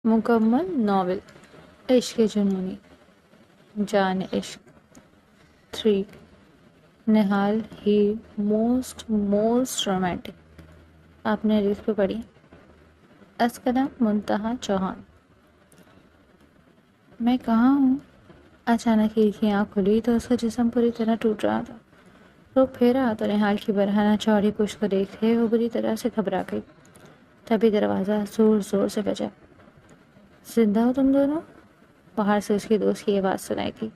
مکمل ناول عشق جنونی جان عشق 3 نہال ہیر موسٹ رومانٹک۔ آپ نے ریس پہ پڑھی اسکندر منتہا چوہان۔ میں کہاں ہوں؟ اچانک ہیر کی آنکھ کھلی تو اس کا جسم پوری طرح ٹوٹ رہا تھا۔ وہ پھیرا تو نہال کی برہنہ چوڑی پشت کو دیکھے وہ بری طرح سے گھبرا گئی۔ تبھی دروازہ زور زور سے بجا۔ زندہ ہو تم دونوں؟ باہر سے اس کی دوست کی آواز سنائی تھی۔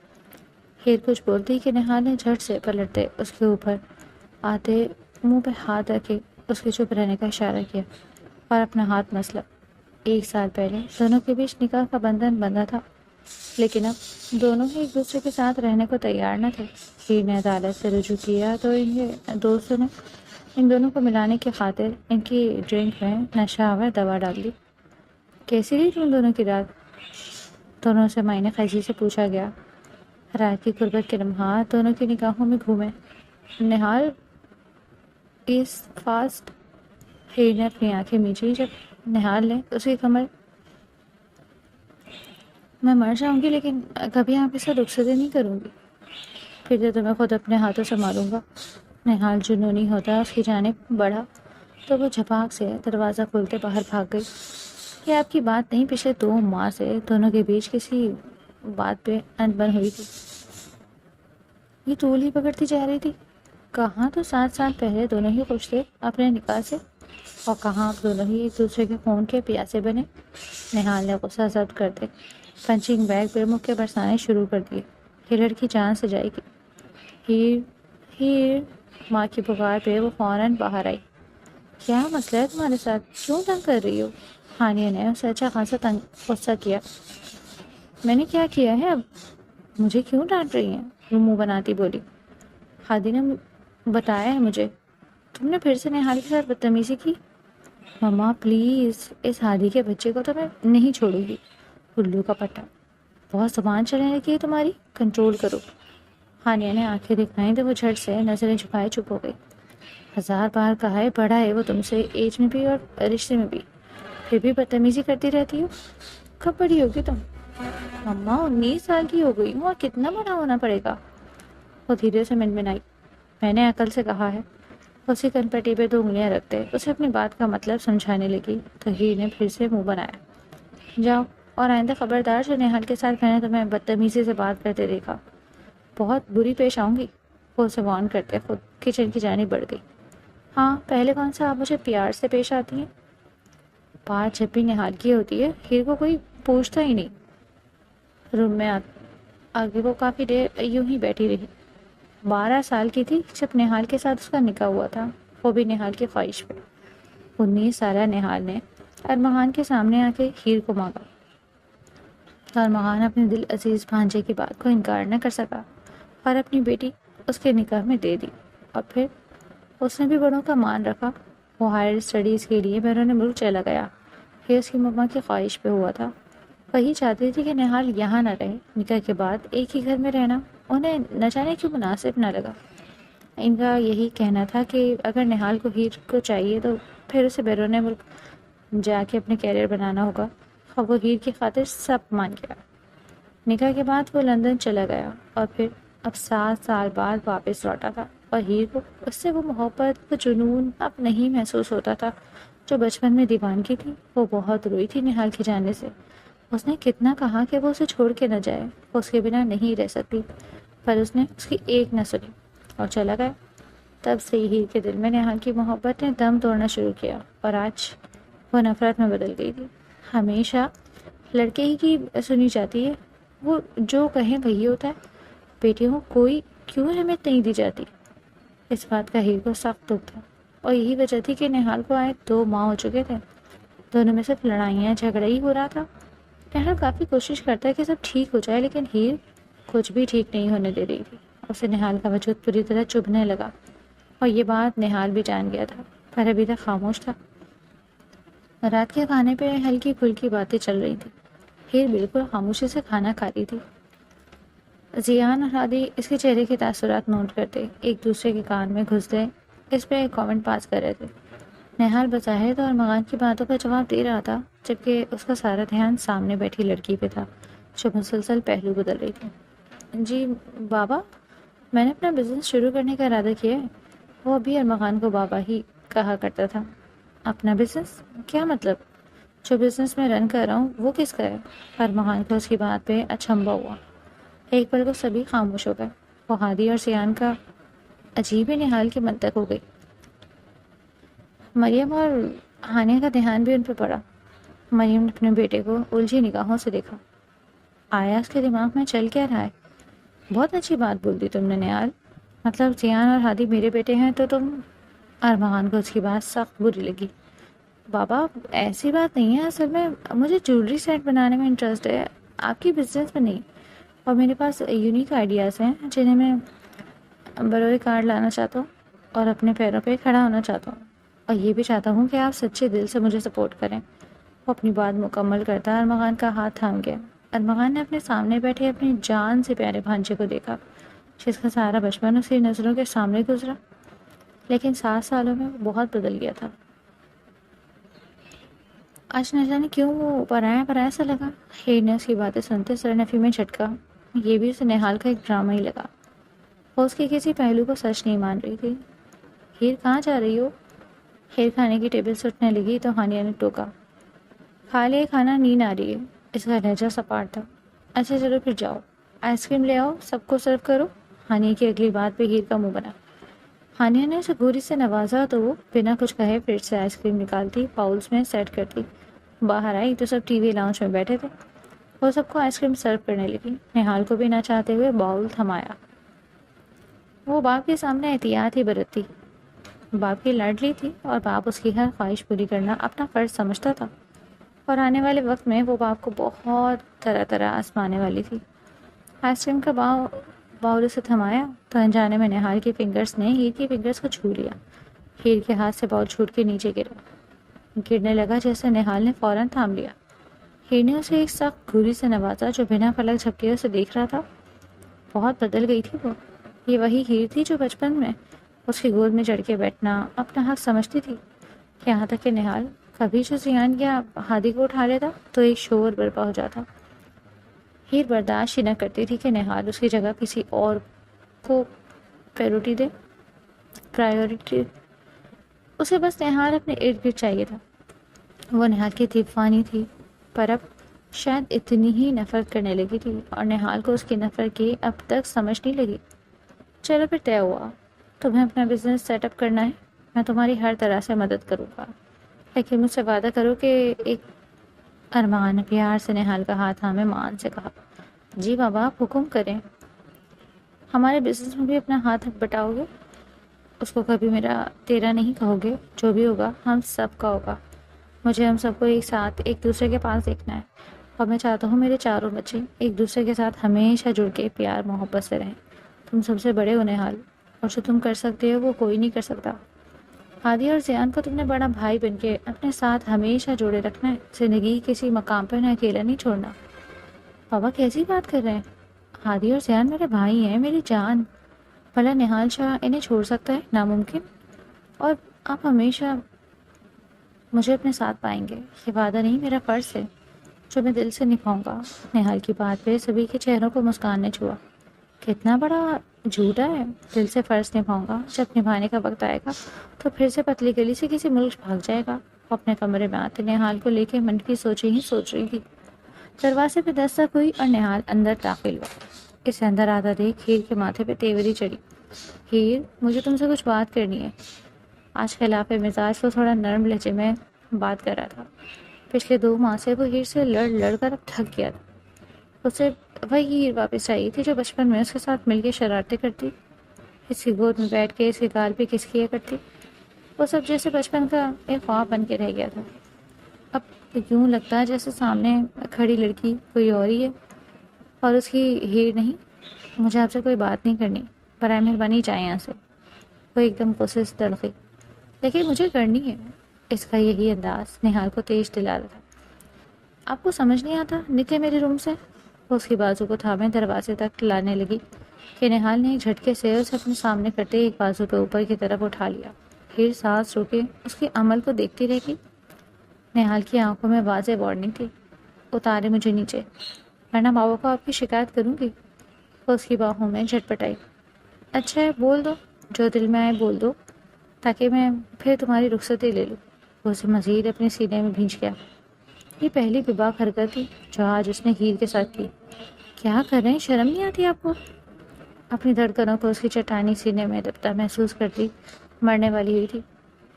ہیر کچھ بولتی کہ نہال نے جھٹ سے پلٹتے اس کے اوپر آتے منہ پہ ہاتھ رکھے اس کے چپ رہنے کا اشارہ کیا اور اپنا ہاتھ مسلا۔ 1 سال پہلے دونوں کے بیچ نکاح کا بندھن بندھا تھا، لیکن اب دونوں ہی ایک دوسرے کے ساتھ رہنے کو تیار نہ تھے۔ ہیر نے عدالت سے رجوع کیا تو دوستوں نے ان دونوں کو ملانے کی خاطر ان کی ڈرنک میں نشہ آور دوا ڈال دی۔ کیسی رہی تم دونوں کی رات؟ دونوں سے معنی خیزی سے پوچھا گیا۔ رات کی غربت کے لمحات دونوں کی نگاہوں میں گھومے۔ نہال اس فاسٹ۔ ہیر نے اپنی آنکھیں میچی جب نہال نے اس کی کمر میں مر جاؤں گی لیکن کبھی آپ کے ساتھ رخصتی نہیں کروں گی، پھر تو تمہیں خود اپنے ہاتھوں سے ماروں گا۔ نہال جنونی ہوتا اس کی جانب بڑھا تو وہ جھپاک سے دروازہ کھولتے باہر بھاگ گئی۔ یہ آپ کی بات نہیں، پچھلے 2 ماہ سے دونوں کے بیچ کسی بات پہ انبن ہوئی تھی۔ یہ طول ہی پکڑتی جا رہی تھی۔ کہاں تو 7 سال پہلے دونوں ہی خوش تھے اپنے نکاح سے، اور کہاں اب دونوں ہی ایک دوسرے کے خون کے پیاسے بنے۔ نہال نے غصہ ضبط کرتے پنچنگ بیگ پہ مکے برسانے شروع کر دیے۔ یہ لڑکی جان سے جائے گی۔ ہیر ہیر ماں کی پکار پہ وہ فوراً باہر آئی۔ کیا مسئلہ ہے تمہارے ساتھ؟ کیوں تنگ کر رہی ہو؟ ہانیہ نے اسے اچھا خاصا غصہ کیا۔ میں نے کیا کیا ہے اب؟ مجھے کیوں ڈانٹ رہی ہیں؟ وہ منہ بناتی بولی۔ ہادی نے بتایا ہے مجھے تم نے پھر سے نہال کے ساتھ بدتمیزی کی۔ مما پلیز، اس ہادی کے بچے کو تو میں نہیں چھوڑوں گی۔ الو کا پٹا، بہت زبان چلنے لگی ہے تمہاری، کنٹرول کرو۔ ہانیہ نے آنکھیں دکھائیں تو وہ جھٹ سے نظریں چھپائے چپ ہو گئی۔ 1000 بار کہا ہے بڑا ہے وہ تم سے، ایج میں بھی اور رشتے میں بھی، پھر بھی بدتمیزی کرتی رہتی ہو۔ کب بڑی ہوگی تم؟ مما 19 سال کی ہو گئی ہوں، اور کتنا بڑا ہونا پڑے گا؟ وہ دھیرے سے منمنائی۔ میں نے عقل سے کہا ہے۔ اسی کنپٹی پہ 2 انگلیاں رکھتے اسے اپنی بات کا مطلب سمجھانے لگی تو ہیر نے پھر سے منہ بنایا۔ جاؤ، اور آئندہ خبردار جو نہال کے ساتھ میں نے تمہیں بدتمیزی سے بات کرتے دیکھا، بہت بری پیش آؤں گی۔ وہ اسے وارن کرتے خود کچن کی جانب بڑھ گئی۔ ہاں، پہلے کون سا آپ مجھے پیار سے پیش آتی ہیں؟ بات جب بھی نہال کی ہوتی ہے ہیر کو کوئی پوچھتا ہی نہیں۔ روم میں آگے وہ کافی دیر یوں ہی بیٹھی رہی۔ 12 سال کی تھی جب نہال کے ساتھ اس کا نکاح ہوا تھا، وہ بھی نہال کی خواہش پہ۔ 19 سالہ نہال نے ارمغان کے سامنے آ کے ہیر کو مانگا۔ ارمغان اپنے دل عزیز بھانجے کی بات کو انکار نہ کر سکا اور اپنی بیٹی اس کے نکاح میں دے دی۔ اور پھر اس نے بھی بڑوں کا مان رکھا۔ وہ ہائر اسٹڈیز کے لیے بیرون ملک چلا گیا۔ یہ اس کی مما کی خواہش پہ ہوا تھا۔ وہی چاہتی تھی کہ نہال یہاں نہ رہے۔ نکاح کے بعد ایک ہی گھر میں رہنا انہیں نہ جانے کیوں مناسب نہ لگا۔ ان کا یہی کہنا تھا کہ اگر نہال کو ہیر کو چاہیے تو پھر اسے بیرون ملک جا کے اپنے کیریئر بنانا ہوگا۔ اور وہ ہیر کی خاطر سب مان گیا۔ نکاح کے بعد وہ لندن چلا گیا اور پھر اب 7 سال بعد واپس لوٹا تھا، اور ہیر کو اس سے وہ محبت، وہ جنون اب نہیں محسوس ہوتا تھا جو بچپن میں دیوانگی تھی۔ وہ بہت روئی تھی نہال کے جانے سے۔ اس نے کتنا کہا کہ وہ اسے چھوڑ کے نہ جائے، وہ اس کے بنا نہیں رہ سکتی، پر اس نے اس کی ایک نہ سنی اور چلا گیا۔ تب سے ہیر کے دل میں نہال کی محبت نے دم توڑنا شروع کیا، اور آج وہ نفرت میں بدل گئی تھی۔ ہمیشہ لڑکے ہی کی سنی جاتی ہے، وہ جو کہیں وہی ہوتا ہے، بیٹیوں کو کوئی کیوں اہمیت نہیں دی جاتی؟ اس بات کا ہیر کو سخت دکھ تھا، اور یہی وجہ تھی کہ نہال کو آئے 2 ماہ ہو چکے تھے۔ دونوں میں صرف لڑائیاں جھگڑا ہی ہو رہا تھا۔ نہال کافی کوشش کرتا ہے کہ سب ٹھیک ہو جائے، لیکن ہیر کچھ بھی ٹھیک نہیں ہونے دے رہی تھی۔ اسے نہال کا وجود پوری طرح چبھنے لگا، اور یہ بات نہال بھی جان گیا تھا، پر ابھی تک خاموش تھا۔ رات کے کھانے پہ ہلکی پھلکی باتیں چل رہی تھی۔ ہیر بالکل خاموشی سے کھانا کھا رہی تھی۔ زیان اور ہادی اس کے چہرے کے تاثرات نوٹ کرتے، ایک دوسرے کے کان میں گھس گئے، اس پہ ایک کامنٹ پاس کر رہے تھے۔ نہال بظاہر تو ارمغان کی باتوں کا جواب دے رہا تھا، جبکہ اس کا سارا دھیان سامنے بیٹھی لڑکی پہ تھا جو مسلسل پہلو بدل رہی تھی۔ جی بابا، میں نے اپنا بزنس شروع کرنے کا ارادہ کیا ہے۔ وہ ابھی ارمغان کو بابا ہی کہا کرتا تھا۔ اپنا بزنس؟ کیا مطلب؟ جو بزنس میں رن کر رہا ہوں وہ کس کا ہے؟ ارمغان کو اس کی بات پہ اچنبھا ہوا۔ ایک پل کو سبھی خاموش ہو گئے۔ وہ ہادی اور سیان کا عجیب ہی نہال کی منطق ہو گئی۔ مریم اور ہانیہ کا دھیان بھی ان پہ پڑا۔ مریم نے اپنے بیٹے کو الجھی نگاہوں سے دیکھا۔ آیا اس کے دماغ میں چل کیا رہا ہے؟ بہت اچھی بات بول دی تم نے نہال۔ مطلب سیان اور ہادی میرے بیٹے ہیں تو تم… ارمغان کو اس کی بات سخت بری لگی۔ بابا ایسی بات نہیں ہے، اصل میں مجھے جویلری سیٹ بنانے میں انٹرسٹ ہے، آپ کی بزنس میں نہیں، اور میرے پاس یونیک آئیڈیاز ہیں جنہیں میں بروئے کار لانا چاہتا ہوں اور اپنے پیروں پہ کھڑا ہونا چاہتا ہوں، اور یہ بھی چاہتا ہوں کہ آپ سچے دل سے مجھے سپورٹ کریں۔ وہ اپنی بات مکمل کرتا ارمغان کا ہاتھ تھام گیا۔ ارمغان نے اپنے سامنے بیٹھے اپنی جان سے پیارے بھانجے کو دیکھا، جس کا سارا بچپن اسی نظروں کے سامنے گزرا، لیکن 7 سالوں میں وہ بہت بدل گیا تھا۔ آج نہ جانے کیوں وہ پرایا پرایا سا لگا۔ ہیر نے اس کی باتیں سنتے سر نفی میں جھٹکا۔ یہ بھی اسے نہال کا ایک ڈرامہ ہی لگا۔ وہ اس کے کسی پہلو کو سچ نہیں مان رہی تھی۔ ہیر کہاں جا رہی ہو؟ ہیر کھانے کی ٹیبل سے اٹھنے لگی تو ہانیہ نے ٹوکا۔ کھا لے کھانا، نیند آ رہی ہے۔ اس کا لہجہ سپاٹ تھا۔ اچھا چلو پھر جاؤ، آئس کریم لے آؤ، سب کو سرو کرو۔ ہانیہ کی اگلی بات پہ ہیر کا منہ بنا۔ ہانیہ نے اسے گوری سے نوازا تو وہ بنا کچھ کہے پھر سے آئس کریم نکالتی، باؤلز میں سیٹ کرتی۔ باہر آئی تو سب ٹی وی لاؤنج میں بیٹھے تھے۔ وہ سب کو آئس کریم سرو کرنے لگی۔ نہال کو بھی نہ چاہتے ہوئے باؤل تھمایا۔ وہ باپ کے سامنے احتیاط ہی برتتی۔ باپ کی لاڈلی تھی اور باپ اس کی ہر خواہش پوری کرنا اپنا فرض سمجھتا تھا، اور آنے والے وقت میں وہ باپ کو بہت طرح طرح آزمانے والی تھی۔ آئس کریم کا باؤل اسے تھمایا تو انجانے میں نہال کی فنگرز نے ہیر کی فنگرز کو چھو لیا۔ ہیر کے ہاتھ سے باؤل چھوٹ کے نیچے گرنے لگا، جیسے نہال نے فوراً تھام لیا۔ ہیر نے اسے ایک سخت گھوری سے نوازا جو بنا پلک جھپکے اسے دیکھ رہا تھا۔ بہت بدل گئی تھی وہ۔ یہ وہی ہیر تھی جو بچپن میں اس کی گود میں چڑھ کے بیٹھنا اپنا حق سمجھتی تھی۔ یہاں تک کہ نہال کبھی جو سیان یا ہادی کو اٹھا لیتا تو ایک شور برپا ہو جاتا۔ ہیر برداشت ہی نہ کرتی تھی کہ نہال اس کی جگہ کسی اور کو پرائیورٹی اسے بس نہال اپنے ارد گرد چاہیے تھا۔ وہ نہال کی دیوانی تھی، پر اب شاید اتنی ہی نفرت کرنے لگی تھی، اور نہال کو اس کی نفرت کی اب تک سمجھ نہیں لگی۔ چلو پھر طے ہوا، تمہیں اپنا بزنس سیٹ اپ کرنا ہے، میں تمہاری ہر طرح سے مدد کروں گا، لیکن مجھ سے وعدہ کرو کہ ایک… ارمغان نے پیار سے نہال کا ہاتھ تھامے مان سے کہا۔ جی بابا آپ حکم کریں۔ ہمارے بزنس میں بھی اپنا ہاتھ بٹاؤ گے؟ اس کو کبھی میرا تیرا نہیں کہو گے؟ جو بھی ہوگا ہم سب کا ہوگا۔ مجھے ہم سب کو ایک ساتھ ایک دوسرے کے پاس دیکھنا ہے، اور میں چاہتا ہوں میرے چاروں بچے ایک دوسرے کے ساتھ ہمیشہ جڑ کے پیار محبت سے رہیں۔ تم سب سے بڑے ہو نہال، اور جو تم کر سکتے ہو وہ کوئی نہیں کر سکتا۔ ہادی اور زیان کو تم نے بڑا بھائی بن کے اپنے ساتھ ہمیشہ جوڑے رکھنا ہے، زندگی کسی مقام پر انہیں اکیلا نہیں چھوڑنا۔ بابا کیسی بات کر رہے ہیں؟ ہادی اور زیان میرے بھائی ہیں، میری جان۔ بھلا نہال شاہ انہیں چھوڑ سکتا ہے؟ ناممکن۔ اور آپ ہمیشہ مجھے اپنے ساتھ پائیں گے، یہ وعدہ نہیں میرا فرض ہے جو میں دل سے نبھاؤں گا۔ نہال کی بات پہ سبھی کے چہروں کو مسکان نے چھوا۔ کتنا بڑا جھوٹا ہے، دل سے فرض نبھاؤں گا، جب نبھانے کا وقت آئے گا تو پھر سے پتلی گلی سے کسی ملک بھاگ جائے گا۔ وہ اپنے کمرے میں آتے نہال کو لے کے منفی سوچ رہی تھی۔ دروازے پہ دستک ہوئی اور نہال اندر داخل ہوا۔ اسے اندر آتا دیکھ ہیر کے ماتھے پہ تیوری چڑھی۔ ہیر، مجھے تم سے کچھ بات کرنی ہے۔ آج خلاف مزاج وہ تھوڑا نرم لہجے میں بات کر رہا تھا۔ پچھلے 2 ماہ سے وہ ہیر سے لڑ کر اب تھک گیا تھا۔ اسے وہی ہیر واپس چاہیے تھی جو بچپن میں اس کے ساتھ مل کے شرارتیں کرتی، اس کی گود میں بیٹھ کے اس کے گال پہ کس کیا کرتی۔ وہ سب جیسے بچپن کا ایک خواب بن کے رہ گیا تھا۔ اب یوں لگتا ہے جیسے سامنے کھڑی لڑکی کوئی اور ہی ہے اور اس کی ہیر نہیں۔ مجھے آپ سے کوئی بات نہیں کرنی، برائے مہربانی جائیں یہاں سے۔ وہ ایک دم کوشش تلخی، لیکن مجھے کرنی ہے۔ اس کا یہی انداز نہال کو تیز دلا رہا تھا۔ آپ کو سمجھ نہیں آتا؟ نکلے میرے روم سے۔ وہ اس کی بازو کو تھامے دروازے تک لانے لگی کہ نہال نے ایک جھٹکے سے اسے اپنے سامنے کرتے ایک بازو پہ اوپر کی طرف اٹھا لیا۔ ہیر سانس روکے اس کے عمل کو دیکھتی رہ گئی۔ نہال کی آنکھوں میں واضح وارننگ تھی۔ اتارے مجھے نیچے، ورنہ بابا کو آپ کی شکایت کروں گی۔ وہ اس کی باہوں میں جھٹپٹائی۔ اچھا ہے، بول دو، جو دل میں آئے بول دو، تاکہ میں پھر تمہاری رخصتی لے لوں۔ وہ اسے مزید اپنے سینے میں بھینچ گیا۔ یہ پہلی بباک حرکت تھی جو آج اس نے ہیر کے ساتھ کی۔ کیا کر رہے ہیں، شرم نہیں آتی آپ کو؟ اپنی دھڑکنوں کو اس کی چٹانی سینے میں دبتا محسوس کرتی مرنے والی ہوئی تھی۔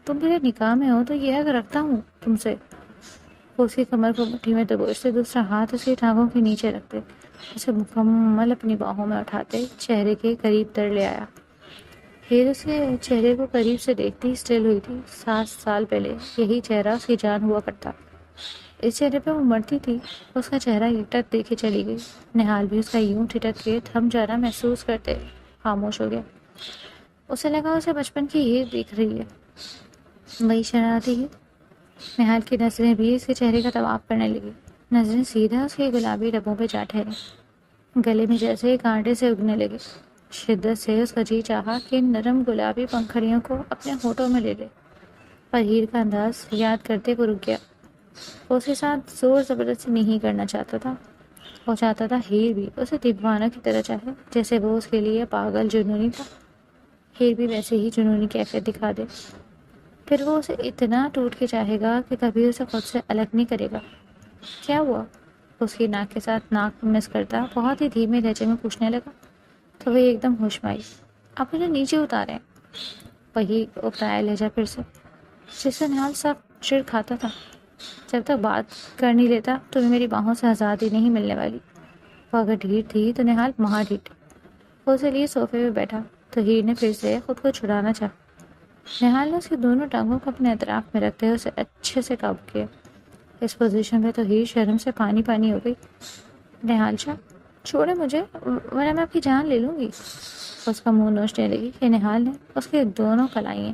تم میرے نکاح میں ہو تو یہ حق رکھتا ہوں تم سے۔ وہ اس کی کمر کو مٹھی میں دبوچتے، دوسرا ہاتھ اس کی ٹانگوں کے نیچے رکھتے، اسے مکمل اپنی باہوں میں اٹھاتے چہرے کے قریب تر لے آیا۔ ہیر اس کے چہرے کو قریب سے دیکھتی اسٹل ہوئی تھی۔ 7 سال پہلے یہی چہرہ اس کی جان ہوا کرتا۔ اس چہرے پہ وہ مرتی تھی۔ اس کا چہرہ یکٹک دیکھے چلی گئی۔ نہال بھی اس کا یوں ٹھٹک کے تھم جانا محسوس کرتے خاموش ہو گیا۔ اسے لگا اسے بچپن کی ہیر دیکھ رہی ہے، وہی شرارتی ہے۔ نہال کی نظریں بھی اس کے چہرے کا طواف کرنے لگی۔ نظریں سیدھا اس کے گلابی لبوں پہ جا ٹھہری، گلے میں جیسے کانٹے سے اگنے لگے۔ شدت سے اس کا جی چاہا کہ ان نرم گلابی پنکھڑیوں کو اپنے ہونٹوں میں لے لے، پر ہیر کا انداز یاد کرتے وہ رک گیا۔ وہ اس کے ساتھ زور زبردستی نہیں کرنا چاہتا تھا۔ وہ چاہتا تھا ہیر بھی اسے دیوانہ کی طرح چاہے، جیسے وہ اس کے لیے پاگل جنونی تھا۔ ہیر بھی ویسے ہی جنونی کیفیت دکھا دے، پھر وہ اسے اتنا ٹوٹ کے چاہے گا کہ کبھی اسے خود سے الگ نہیں کرے گا۔ کیا ہوا؟ اس کی ناک کے ساتھ ناک مس کرتا بہت ہی دھیمے لہجے میں پوچھنے لگا، تو وہ ایک دم ہوش میں آئی۔ آپ مجھے نیچے اتارے۔ وہی اکتایا لہجہ پھر سے، جس سے نہال سخت چڑ کھاتا تھا۔ جب تک بات کر نہیں لیتا تمہیں میری باہوں سے آزادی نہیں ملنے والی۔ وہ اگر ڈھیٹ تھی تو نہال مہا ڈھیٹ۔ وہ اسے لیے صوفے پہ بیٹھا تو ہیر نے پھر سے خود کو چھڑانا چاہا۔ نہال نے اس کی دونوں ٹانگوں کو اپنے اطراف میں رکھتے ہوئے اسے اچھے سے قابو کیا۔ اس پوزیشن پہ تو ہیر شرم سے پانی پانی ہو گئی۔ نہال شاہ چھوڑے مجھے، ورنہ میں آپ کی جان لے لوں گی۔ اس کا منہ نوچنے لگی کہ نہال نے اس کے دونوں کلائیں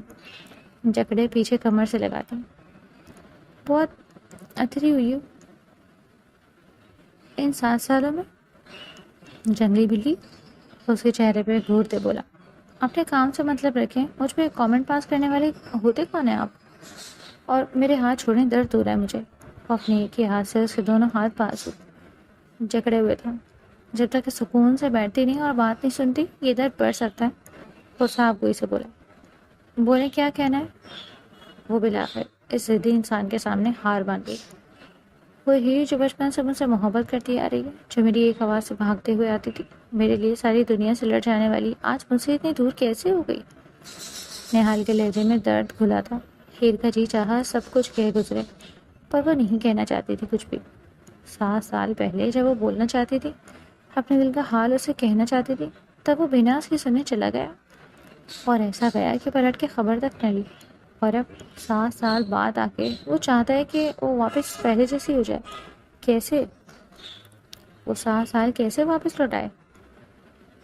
جکڑے پیچھے کمر سے لگا دی۔ بہت اتری ہوئی ہو ان 7 سالوں میں، جنگلی بلی۔ اس کے چہرے پہ گھورتے بولا، اپنے کام سے مطلب رکھیں، مجھ پہ کامنٹ پاس کرنے والے ہوتے کون ہیں آپ؟ اور میرے ہاتھ چھوڑیں، درد ہو رہا ہے مجھے۔ وہ اپنے ایک ہی ہاتھ سے اس کے دونوں ہاتھ پاس جکڑے ہوئے تھے۔ جب تک کہ سکون سے بیٹھتی نہیں اور بات نہیں سنتی یہ درد بڑھ سکتا ہے۔ وہ صاحب گوئی سے بولا، بولے کیا کہنا ہے؟ وہ بالآخر اس ضدی انسان کے سامنے ہار مان گئی۔ وہ ہیر جو بچپن سے مجھ سے محبت کرتی آ رہی ہے، جو میری ایک آواز سے بھاگتے ہوئے آتی تھی، میرے لیے ساری دنیا سے لڑ جانے والی، آج مجھ سے اتنی دور کیسے ہو گئی؟ نہال کے لہجے میں درد گھلا تھا۔ ہیر کا جی چاہا سب کچھ کہہ گزرے، پر وہ نہیں کہنا چاہتی تھی کچھ بھی۔ 7 سال پہلے جب وہ بولنا چاہتی تھی، اپنے دل کا حال اسے کہنا چاہتی تھی، تب وہ بنا اس کی سنے چلا گیا، اور ایسا گیا کہ پلٹ کے خبر تک نہ لی۔ اور اب 7 سال بعد آ کے وہ چاہتا ہے کہ وہ واپس پہلے جیسی ہو جائے۔ کیسے؟ وہ 7 سال کیسے واپس لوٹائے؟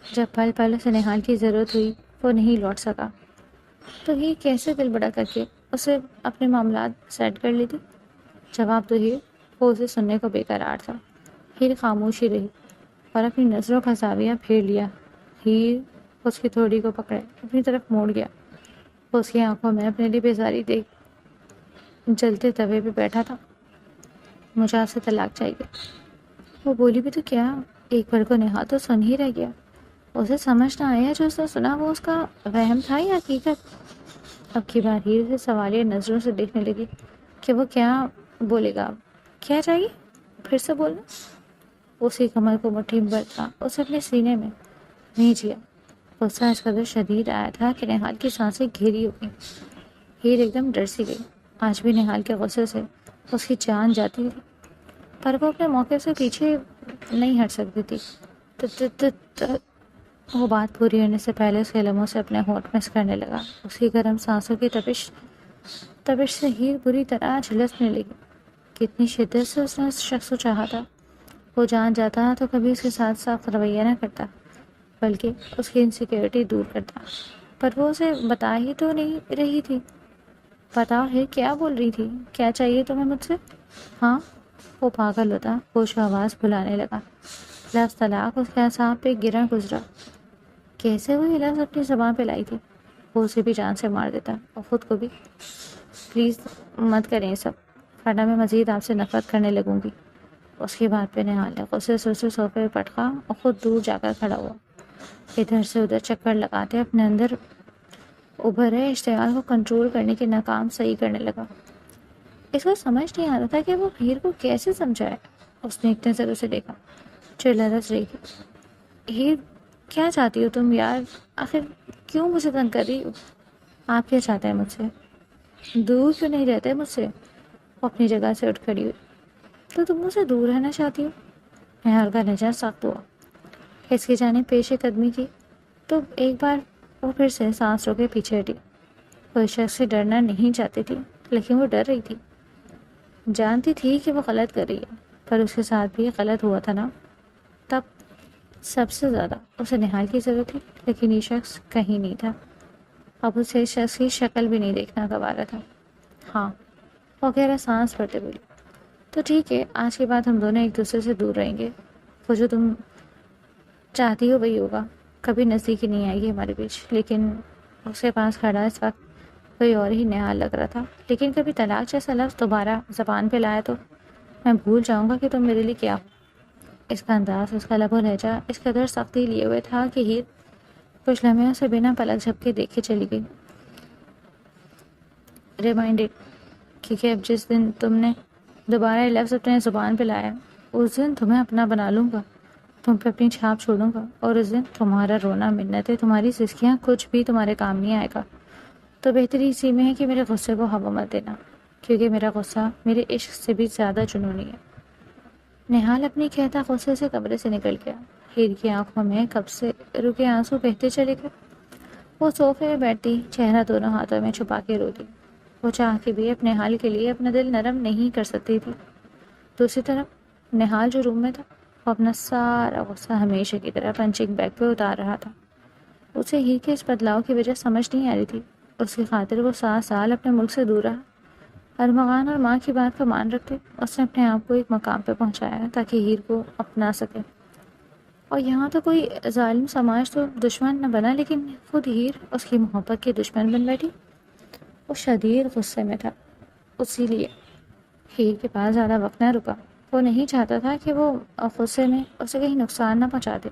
جب پل پل اسے نہال کی ضرورت ہوئی وہ نہیں لوٹ سکا، تو ہی کیسے دل بڑا کر کے اسے اپنے معاملات سیٹ کر لیتی؟ جواب تو ہی وہ اسے سننے کو بے قرار تھا۔ ہیر خاموشی رہی اور اپنی نظروں کا زاویہ پھیر لیا۔ ہیر اس کی تھوڑی کو پکڑے اپنی طرف موڑ گیا۔ وہ اس کی آنکھوں میں اپنے لیے بیزاری دیکھ جلتے توے پہ بیٹھا تھا۔ مجھے آپ سے طلاق چاہیے۔ وہ بولی بھی تو کیا، ایک بار کو نہا تو سن ہی رہ گیا۔ اسے سمجھ نہ آیا جو اس نے سنا وہ اس کا وہم تھا یا حقیقت۔ اب کی بار ہیر سے سوالیہ نظروں سے دیکھنے لگی کہ وہ کیا بولے گا۔ کیا چاہیے؟ پھر سے بولنا۔ اسی کمر کو مٹھی میں برتا اسے اپنے سینے میں بھینچ گیا۔ غصہ اس قدر شدید آیا تھا کہ نہال کی سانسیں گھیری ہو گئیں۔ ہیر ایک دم ڈر سی گئی۔ آج بھی نہال کے غصے سے اس کی جان جاتی تھی، پر وہ اپنے موقع سے پیچھے نہیں ہٹ سکتی تھی۔ وہ بات پوری ہونے سے پہلے اس کے لمحوں سے اپنے ہونٹ مس کرنے لگا۔ اس کی گرم سانسوں کی تپش سے ہیر بری طرح جھلسنے لگی۔ کتنی شدت سے اس نے اس شخص کو چاہا تھا۔ وہ جان جاتا تو کبھی اس کے ساتھ صاف رویہ نہ کرتا، بلکہ اس کی انسیکیورٹی دور کرتا، پر وہ اسے بتا ہی تو نہیں رہی تھی۔ بتاؤ ہے، کیا بول رہی تھی؟ کیا چاہیے تمہیں مجھ سے؟ ہاں؟ وہ پاگل ہوتا ہوش و آواز بھلانے لگا۔ لفظ طلاق اس کے اعصاب پہ گرا گزرا۔ کیسے وہ یہ لفظ اپنی زبان پہ لائی تھی؟ وہ اسے بھی جان سے مار دیتا اور خود کو بھی. پلیز مت کریں یہ سب، ورنہ میں مزید آپ سے نفرت کرنے لگوں گی. اس کی بات پہ نہال نے غصے سے اسے صوفے پہ پٹکا اور خود دور جا کر کھڑا ہوا. ادھر سے ادھر چکر لگاتے اپنے اندر ابھرے اشتعال کو کنٹرول کرنے کے ناکام صحیح کرنے لگا. اس کو سمجھ نہیں آ رہا تھا کہ وہ ہیر کو کیسے سمجھائے. اس نے ایک نظر اسے دیکھا جو لرز رہی تھی. ہیر کیا چاہتی ہو تم یار؟ آخر کیوں مجھے تنگ کر رہی ہو؟ آپ کیا چاہتے ہیں مجھ سے؟ دور کیوں نہیں رہتے مجھ سے؟ وہ اپنی جگہ سے اٹھ کھڑی ہوئی. تو تم مجھ سے دور رہنا چاہتی ہو؟ نہال کا لہجہ سخت ہوا. اس کی جانب پیش قدمی کی تو ایک بار وہ پھر سے سانس رو کے پیچھے ہٹی. وہ اس شخص سے ڈرنا نہیں چاہتی تھی لیکن وہ ڈر رہی تھی. جانتی تھی کہ وہ غلط کر رہی ہے، پر اس کے ساتھ بھی غلط ہوا تھا نا. تب سب سے زیادہ اسے نہال کی ضرورت تھی، لیکن یہ شخص کہیں نہیں تھا. اب اسے اس شخص کی شکل بھی نہیں دیکھنا گوارا تھا. ہاں، وہ گہرا سانس بھرتے بولی. تو ٹھیک ہے، آج کے بعد ہم دونوں ایک دوسرے سے دور رہیں گے. وہ جو تم چاہتی ہو وہی ہوگا. کبھی نزدیکی نہیں آئے گی ہمارے بیچ. لیکن اس کے پاس کھڑا اس وقت کوئی اور ہی نہال لگ رہا تھا. لیکن کبھی طلاق جیسا لفظ دوبارہ زبان پہ لایا تو میں بھول جاؤں گا کہ تم میرے لیے کیا ہو. اس کا انداز، اس کا لب و لہجہ اس قدر سختی لیے ہوئے تھا کہ ہیر کچھ لمحے اسے بنا پلک جھپکے دیکھے چلی گئی. ریمائنڈڈ کیونکہ اب جس دن تم نے دوبارہ یہ لفظ اپنے زبان پہ لایا اس دن تمہیں اپنا بنا لوں گا، تم پہ اپنی چھاپ چھوڑوں گا. اور اس دن تمہارا رونا، منتیں، تمہاری سسکیاں کچھ بھی تمہارے کام نہیں آئے گا. تو بہتری اسی میں ہے کہ میرے غصے کو ہوا مت دینا، کیونکہ میرا غصہ میرے عشق سے بھی زیادہ جنونی ہے. نہال اپنی کہتا غصے سے کمرے سے نکل گیا. ہیر کی آنکھوں میں کب سے رکے آنسو بہتے چلے گئے. وہ صوفے میں بیٹھتی چہرہ دونوں ہاتھوں میں چھپا کے روتی. وہ چاہ کے بھی اپنے حال کے لیے اپنا دل نرم نہیں کر سکتی تھی. دوسری طرف نہال جو روم میں تھا وہ اپنا سارا غصہ ہمیشہ کی طرح پنچنگ بیگ پہ اتار رہا تھا. اسے ہیر کے اس بدلاؤ کی وجہ سمجھ نہیں آ رہی تھی. اس کی خاطر وہ 7 سال اپنے ملک سے دور رہا. ارمغان اور ماں کی بات کا مان رکھتے اس نے اپنے آپ کو ایک مقام پہ پہنچایا تاکہ ہیر کو اپنا سکے. اور یہاں تو کوئی ظالم سماج تو دشمن نہ بنا، لیکن خود ہیر اس کی محبت کے دشمن بن بیٹھی. وہ شدید غصے میں تھا، اسی لیے ہیر کے پاس زیادہ وقت نہ رکا. وہ نہیں چاہتا تھا کہ وہ غصے میں اسے کہیں نقصان نہ پہنچا دے،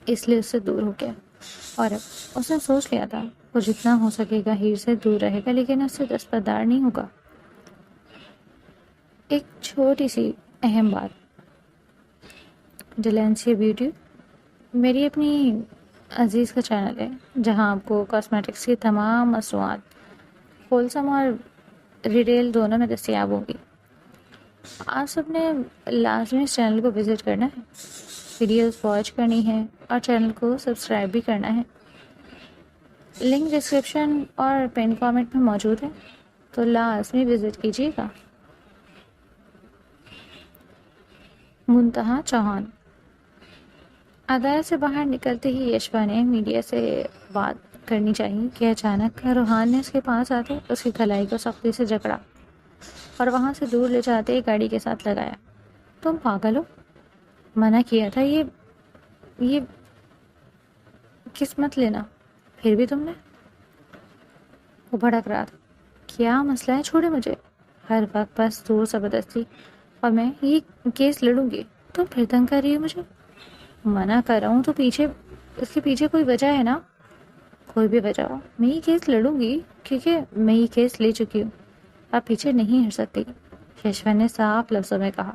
اس لیے اس سے دور ہو گیا. اور اب اس نے سوچ لیا تھا وہ جتنا ہو سکے گا ہیر سے دور رہے گا، لیکن اس سے دستبردار نہیں ہوگا. ایک چھوٹی سی اہم بات، ڈیلینسیا بیوٹی میری اپنی عزیز کا چینل ہے جہاں آپ کو کاسمیٹکس کی تمام مصنوعات ہولسم اور ریٹیل دونوں میں دستیاب ہوگی. آپ سب نے لازمی اس چینل کو وزٹ کرنا ہے، ویڈیوز واچ کرنی ہے اور چینل کو سبسکرائب بھی کرنا ہے. لنک ڈسکرپشن اور پین کامنٹ میں موجود ہے، تو لازمی وزٹ کیجیے گا. منتہا چوہان. عدالت سے باہر نکلتے ہی یشوا نے میڈیا سے بات کرنی چاہیے کہ اچانک روحان نے اس کے پاس آتے اس کی کلائی کو سختی سے جکڑا اور وہاں سے دور لے جاتے گاڑی کے ساتھ لگایا. تم پاگل ہو، منع کیا تھا یہ قسمت لینا، پھر بھی تم نے. وہ بھڑک رہا تھا. کیا مسئلہ ہے؟ چھوڑے مجھے. ہر وقت بس زور زبردستی، اور میں یہ کیس لڑوں گی. تم پھر تنگ کر رہی ہو مجھے. منع کر رہا ہوں تو اس کے پیچھے کوئی وجہ ہے نا. کوئی بھی وجہ ہو میں یہ کیس لڑوں گی، کیونکہ میں یہ کیس لے چکی ہوں. آپ پیچھے نہیں ہٹ سکتی، یشوا نے صاف لفظوں میں کہا.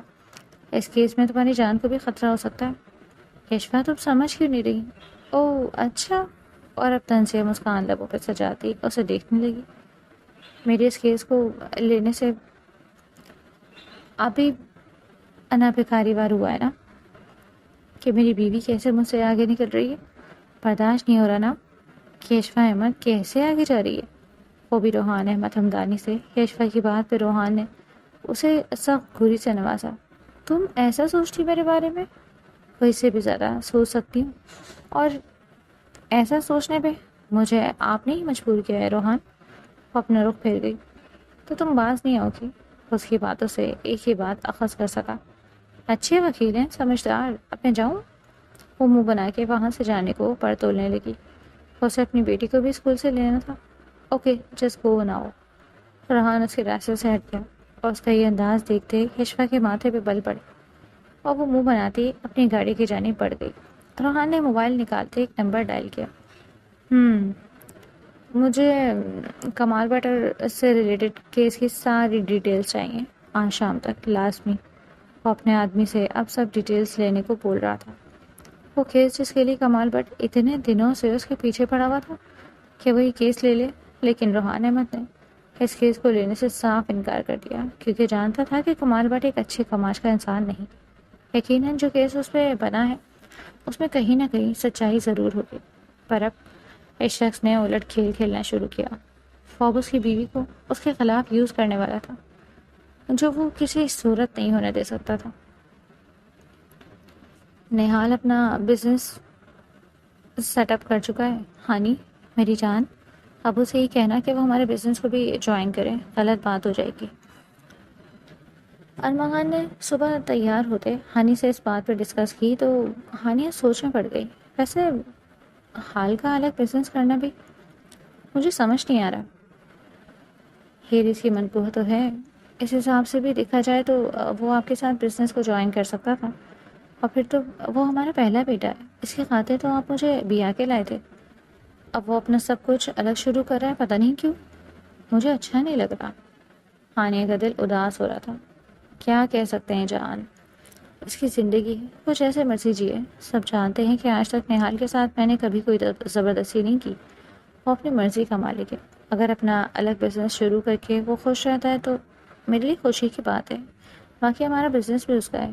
اس کیس میں تمہاری جان کو بھی خطرہ ہو سکتا ہے. یشوا تم سمجھ کیوں نہیں رہی؟ اوہ اچھا. اور اب تنزیہ مسکان لبوں پہ سجاتی اسے دیکھنے لگی. میرے اس کیس کو لینے سے ابھی انابیکاری وار ہوا ہے نا کہ میری بیوی کیسے مجھ سے آگے نکل رہی ہے. برداشت نہیں ہو رہا نا کہ یشوا احمد کیسے آگے جا رہی ہے. وہ بھی روحان احمد ہمدانی سے. یشوا کی بات پہ روحان نے اسے سخت گھوری سے نوازا. تم ایسا سوچتی میرے بارے میں؟ وہ اس سے بھی زیادہ سوچ سکتی ہوں، اور ایسا سوچنے پہ مجھے آپ نے ہی مجبور کیا ہے روحان. وہ اپنا رخ پھیر گئی. تو تم باز نہیں آؤ گی؟ اس کی باتوں سے ایک ہی بات اخذ کر سکا. اچھے وکیل ہیں، سمجھدار. اب میں جاؤں؟ وہ منہ بنا کے وہاں سے جانے کو پر تولنے لگی. اسے اپنی بیٹی کو بھی اسکول سے لینا تھا. Okay just go now. Farhan اس کے راستے سے ہٹ گیا اور اس کا یہ انداز دیکھتے کشفا کے ماتھے پہ بل پڑے اور وہ منہ بناتی اپنی گاڑی کی جانب بڑھ گئی. روحان نے موبائل نکالتے ایک نمبر ڈائل کیا. مجھے کمال بٹر سے ریلیٹڈ کیس کی ساری ڈیٹیلز چاہیے آج شام تک لازمی. وہ اپنے آدمی سے اب سب ڈیٹیلز لینے کو بول رہا تھا. وہ کیس جس کے لیے کمال بٹ اتنے دنوں سے اس کے پیچھے پڑا ہوا تھا کہ وہ یہ کیس لے لے، لیکن روحان احمد نے اس کیس کو لینے سے صاف انکار کر دیا کیونکہ جانتا تھا کہ کمال بٹ ایک اچھے کماش کا انسان نہیں. یقیناً جو کیس اس پہ بنا ہے اس میں کہیں نہ کہیں سچائی ضرور ہوگی. پر اب اس شخص نے الٹ کھیل کھیلنا شروع کیا. فوب اس کی بیوی کو اس کے خلاف یوز کرنے والا تھا جو وہ کسی صورت نہیں ہونے دے سکتا تھا. نہال اپنا بزنس سیٹ اپ کر چکا ہے. ہانی میری جان، ابو سے ہی کہنا کہ وہ ہمارے بزنس کو بھی جوائن کریں، غلط بات ہو جائے گی. ارمغان نے صبح تیار ہوتے ہانی سے اس بات پہ ڈسکس کی تو ہانیہ سوچ میں پڑ گئی. ویسے حال کا الگ بزنس کرنا بھی مجھے سمجھ نہیں آ رہا. ہیر اس کی منقوہ تو ہے، اس حساب سے بھی دیکھا جائے تو وہ آپ کے ساتھ بزنس کو جوائن کر سکتا تھا، اور پھر تو وہ ہمارا پہلا بیٹا ہے. اس کی خاطر تو آپ مجھے بیا کے لائے تھے. اب وہ اپنا سب کچھ الگ شروع کر رہا ہے، پتہ نہیں کیوں مجھے اچھا نہیں لگ رہا. ہانیہ کا دل اداس ہو رہا تھا. کیا کہہ سکتے ہیں جان، اس کی زندگی ہے، وہ جیسے مرضی جیے. سب جانتے ہیں کہ آج تک نہال کے ساتھ میں نے کبھی کوئی زبردستی نہیں کی. وہ اپنی مرضی کا مالک ہے. اگر اپنا الگ بزنس شروع کر کے وہ خوش رہتا ہے تو میرے لیے خوشی کی بات ہے. باقی ہمارا بزنس بھی اس کا ہے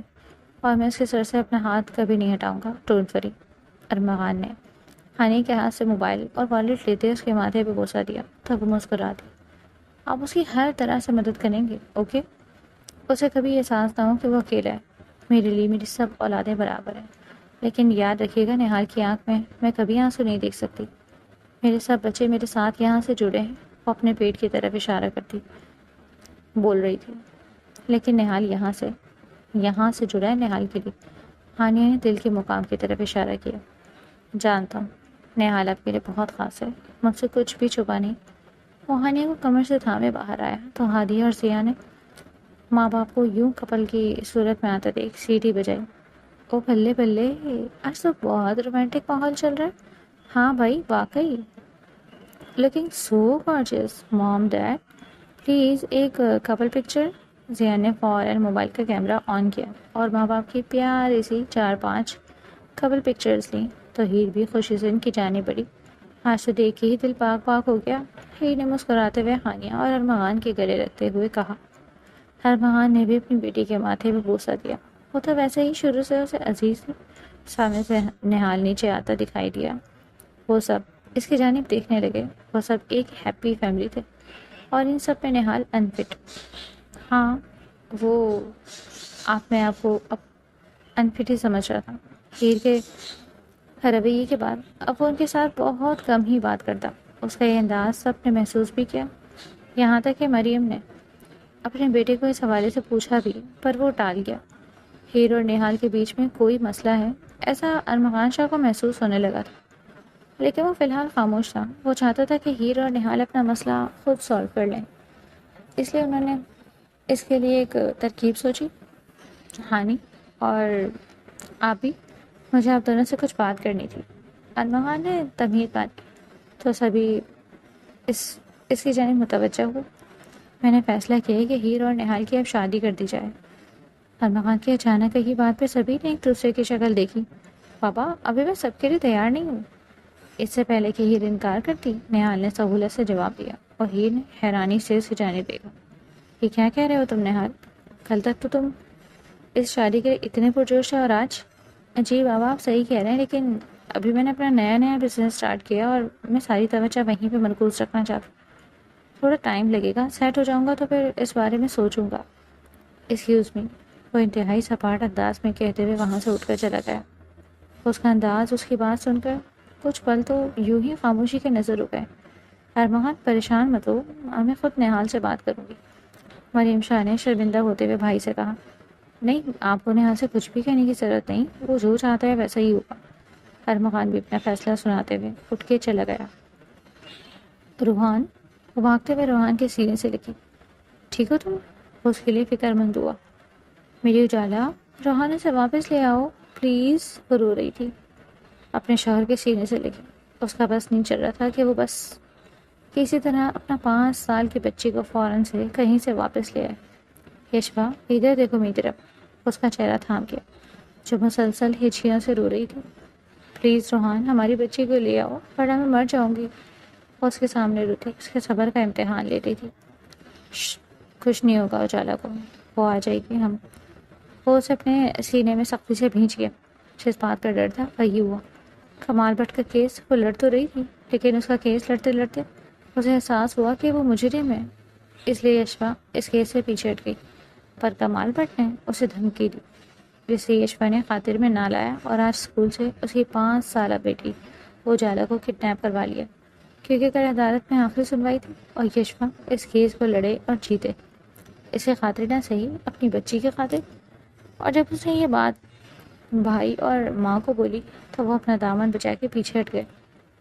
اور میں اس کے سر سے اپنا ہاتھ کبھی نہیں ہٹاؤں گا. Don't worry. ارمغان نے ہانی کے ہاتھ سے موبائل اور والیٹ لیتے اس کے ماتھے پہ بوسہ دیا تو وہ مسکرا دی. آپ اس کی ہر طرح سے مدد کریں گے، اوکے؟ اسے کبھی احساس نہ ہو کہ وہ اکیلا ہے. میرے لیے میری سب اولادیں برابر ہیں، لیکن یاد رکھیے گا نہال کی آنکھ میں کبھی آنسو نہیں دیکھ سکتی. میرے سب بچے میرے ساتھ یہاں سے جڑے ہیں. وہ اپنے پیٹ کی طرف اشارہ کرتی بول رہی تھی. لیکن نہال یہاں سے جڑا ہے نہال کے لیے. ہانیہ نے دل کے مقام کی طرف اشارہ کیا. جانتا ہوں نہال آپ کے لیے بہت خاص ہے، مجھ سے کچھ بھی چھپا نہیں. وہ ہانیہ کو کمر سے تھامے باہر آیا تو ہادیہ اور سیاہ نے ماں باپ کو یوں کپل کی صورت میں آتا دیکھ سیٹی بجائی. او بلے بلے، آج تو بہت رومانٹک ماحول چل رہا ہے. ہاں بھائی واقعی. لکنگ سو گارجس. مام ڈیڈ پلیز ایک کپل پکچر. زیان نے فوراً موبائل کا کیمرہ آن کیا اور ماں باپ کی پیاری سی 4-5 کپل پکچرز لیں تو ہیر بھی خوشی سے ان کی جانب بڑھی. آج تو دیکھ کے ہی دل پاک پاک ہو گیا. ہیر نے مسکراتے ہوئے ہانیہ اور ارمغان کے گلے لگتے ہوئے کہا. ارمغان نے بھی اپنی بیٹی کے ماتھے پہ بوسہ دیا. وہ تو ویسے ہی شروع سے اسے عزیز تھی. سامنے سے نہال نیچے آتا دکھائی دیا. وہ سب اس کی جانب دیکھنے لگے. وہ سب ایک ہیپی فیملی تھے اور ان سب میں نہال انفٹ. ہاں وہ آپ کو اب انفٹ ہی سمجھ رہا تھا. ہیر کے رویے کے بعد اب وہ ان کے ساتھ بہت کم ہی بات کرتا. اس کا یہ انداز سب نے محسوس بھی کیا، یہاں تک کہ مریم نے اپنے بیٹے کو اس حوالے سے پوچھا بھی، پر وہ ٹال گیا. ہیر اور نہال کے بیچ میں کوئی مسئلہ ہے ایسا ارمغان شاہ کو محسوس ہونے لگا تھا، لیکن وہ فی الحال خاموش تھا. وہ چاہتا تھا کہ ہیر اور نہال اپنا مسئلہ خود سالو کر لیں، اس لیے انہوں نے اس کے لیے ایک ترکیب سوچی. ہانی اور آپ بھی، مجھے آپ دونوں سے کچھ بات کرنی تھی. ارمغان نے تمہید بات کی تو سبھی اس کی جانب متوجہ ہو. میں نے فیصلہ کیا کہ ہیر اور نہال کی اب شادی کر دی جائے. ارمغان کی اچانک کہی بات پہ سبھی نے ایک دوسرے کی شکل دیکھی. پاپا ابھی میں سب کے لیے تیار نہیں ہوں. اس سے پہلے کہ ہیر انکار کرتی نہال نے سہولت سے جواب دیا اور ہیر نے حیرانی سے اسے جانے دیکھا. یہ کیا کہہ رہے ہو تم نہال؟ کل تک تو تم اس شادی کے اتنے پرجوش ہے اور آج؟ جی بابا آپ صحیح کہہ رہے ہیں، لیکن ابھی میں نے اپنا نیا بزنس اسٹارٹ کیا اور میں ساری توجہ وہیں پہ مرکوز رکھنا چاہتا ہوں. تھوڑا ٹائم لگے گا، سیٹ ہو جاؤں گا تو پھر اس بارے میں سوچوں گا. ایکسکیوز می، وہ انتہائی سپاٹ انداز میں کہتے ہوئے وہاں سے اٹھ کر چلا گیا. اس کا انداز، اس کی بات سن کر کچھ پل تو یوں ہی خاموشی کے نظر ہو گئے. ارمغان پریشان مت ہو، میں خود نہال سے بات کروں گی. مریم شاہ نے شرمندہ ہوتے ہوئے بھائی سے کہا. نہیں، آپ کو نہال سے کچھ بھی کہنے کی ضرورت نہیں، وہ جو چاہتا ہے ویسا ہی ہوگا. ارمغان بھی اپنا فیصلہ سناتے ہوئے اٹھ کے چلا گیا۔ روحان، وہ بھاگتے ہوئے روحان کے سینے سے لگی۔ ٹھیک ہو تم؟ وہ اس کے لیے فکر مند ہوا۔ میری اجالا، روحان اسے واپس لے آؤ پلیز، وہ رو رہی تھی۔ اپنے شوہر کے سینے سے لگی۔ اس کا بس نہیں چل رہا تھا کہ وہ بس کسی طرح اپنا 5 سال کی بچی کو فوراً سے کہیں سے واپس لے آئے۔ یشوا، ادھر دیکھو میری طرف۔ اس کا چہرہ تھام گیا، جو مسلسل ہچکیوں سے رو رہی تھی۔ پلیز روحان، ہماری بچی کو لے آؤ ورنہ میں مر جاؤں گی۔ وہ اس کے سامنے روتی، اس کے صبر کا امتحان لے رہی تھی۔ کچھ نہیں ہوگا اجالا کو، وہ آ جائے گی۔ وہ اسے اپنے سینے میں سختی سے بھینچ گیا۔ جس بات کا ڈر تھا وہی ہوا۔ کمال بٹ کا کیس، وہ لڑ تو رہی تھی لیکن اس کا کیس لڑتے لڑتے اسے احساس ہوا کہ وہ مجرم ہے، اس لیے یشوا اس کیس سے پیچھے ہٹ گئی۔ پر کمال بٹ نے اسے دھمکی دی، جس سے یشوا نے خاطر میں نہ لایا اور آج اسکول سے اس کی 5 سالہ بیٹی اجالا کو کڈنیپ کروا لیا، کیونکہ کل عدالت میں آخری سنوائی تھی اور یشوا اس کیس کو لڑے اور جیتے، اسے خاطر نہ صحیح اپنی بچی کی خاطر۔ اور جب اس نے یہ بات بھائی اور ماں کو بولی تو وہ اپنا دامن بچا کے پیچھے ہٹ گئے۔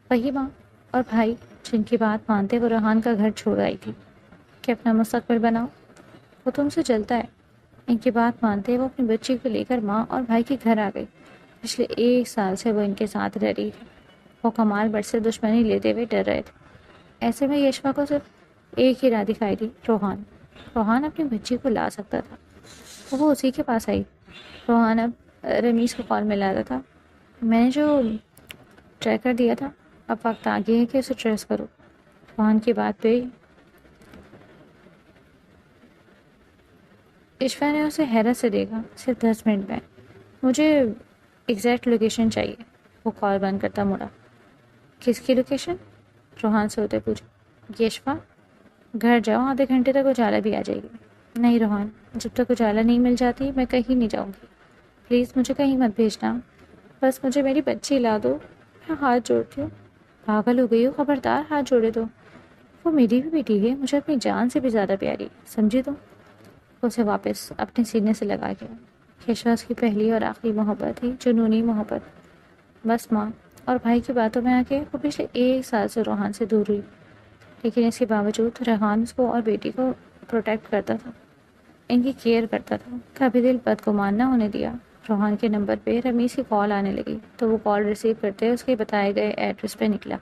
وہی ماں اور بھائی جن کی بات مانتے وہ روحان کا گھر چھوڑ آئی تھی کہ اپنا مستقبل بناؤ، وہ تم سے جلتا ہے۔ ان کی بات مانتے وہ اپنی بچی کو لے کر ماں اور بھائی کے گھر آ گئی۔ پچھلے 1 سال سے وہ ان کے ساتھ رہ رہی تھی۔ وہ کمال بٹ سے دشمنی لیتے ہوئے ڈر رہے تھے۔ ایسے میں یشوا کو صرف ایک ہی راہ دکھائی دی، روحان اپنی بچی کو لا سکتا تھا۔ وہ اسی کے پاس آئی۔ روحان اب رمیز کو کال ملا رہا تھا۔ میں نے جو ٹریکر دیا تھا، اب وقت آ گیا ہے کہ اسے ٹریس کرو۔ روحان کی بات پہ یشوا نے اسے حیرت سے دیکھا۔ صرف 10 منٹ میں مجھے ایگزیکٹ لوکیشن چاہیے۔ وہ کال بند کرتا مڑا۔ کس کی لوکیشن؟ روحان سے ہوتے پوچھا۔ یشوا، گھر جاؤ، آدھے گھنٹے تک اجالا بھی آ جائے گی۔ نہیں روحان، جب تک اجالا نہیں مل جاتی میں کہیں نہیں جاؤں گی۔ پلیز مجھے کہیں مت بھیجنا، بس مجھے میری بچی لا دو، میں ہاتھ جوڑتی ہوں۔ پاگل ہو گئی ہو، خبردار ہاتھ جوڑے دو، وہ میری بھی بیٹی ہے، مجھے اپنی جان سے بھی زیادہ پیاری، سمجھی تم؟ اسے واپس اپنے سینے سے لگا گیا۔ یشوا اس کی پہلی اور آخری محبت تھی، جنونی محبت۔ بس ماں اور بھائی کی باتوں میں آ کے وہ پچھلے 1 سال سے روحان سے دور ہوئی، لیکن اس کے باوجود ریحان اس کو اور بیٹی کو پروٹیکٹ کرتا تھا، ان کی کیئر کرتا تھا، کبھی دل بدگمان نہ ہونے دیا۔ روحان کے نمبر پہ رمیز کی کال آنے لگی تو وہ کال ریسیو کرتے اس کے بتائے گئے ایڈریس پہ نکلا۔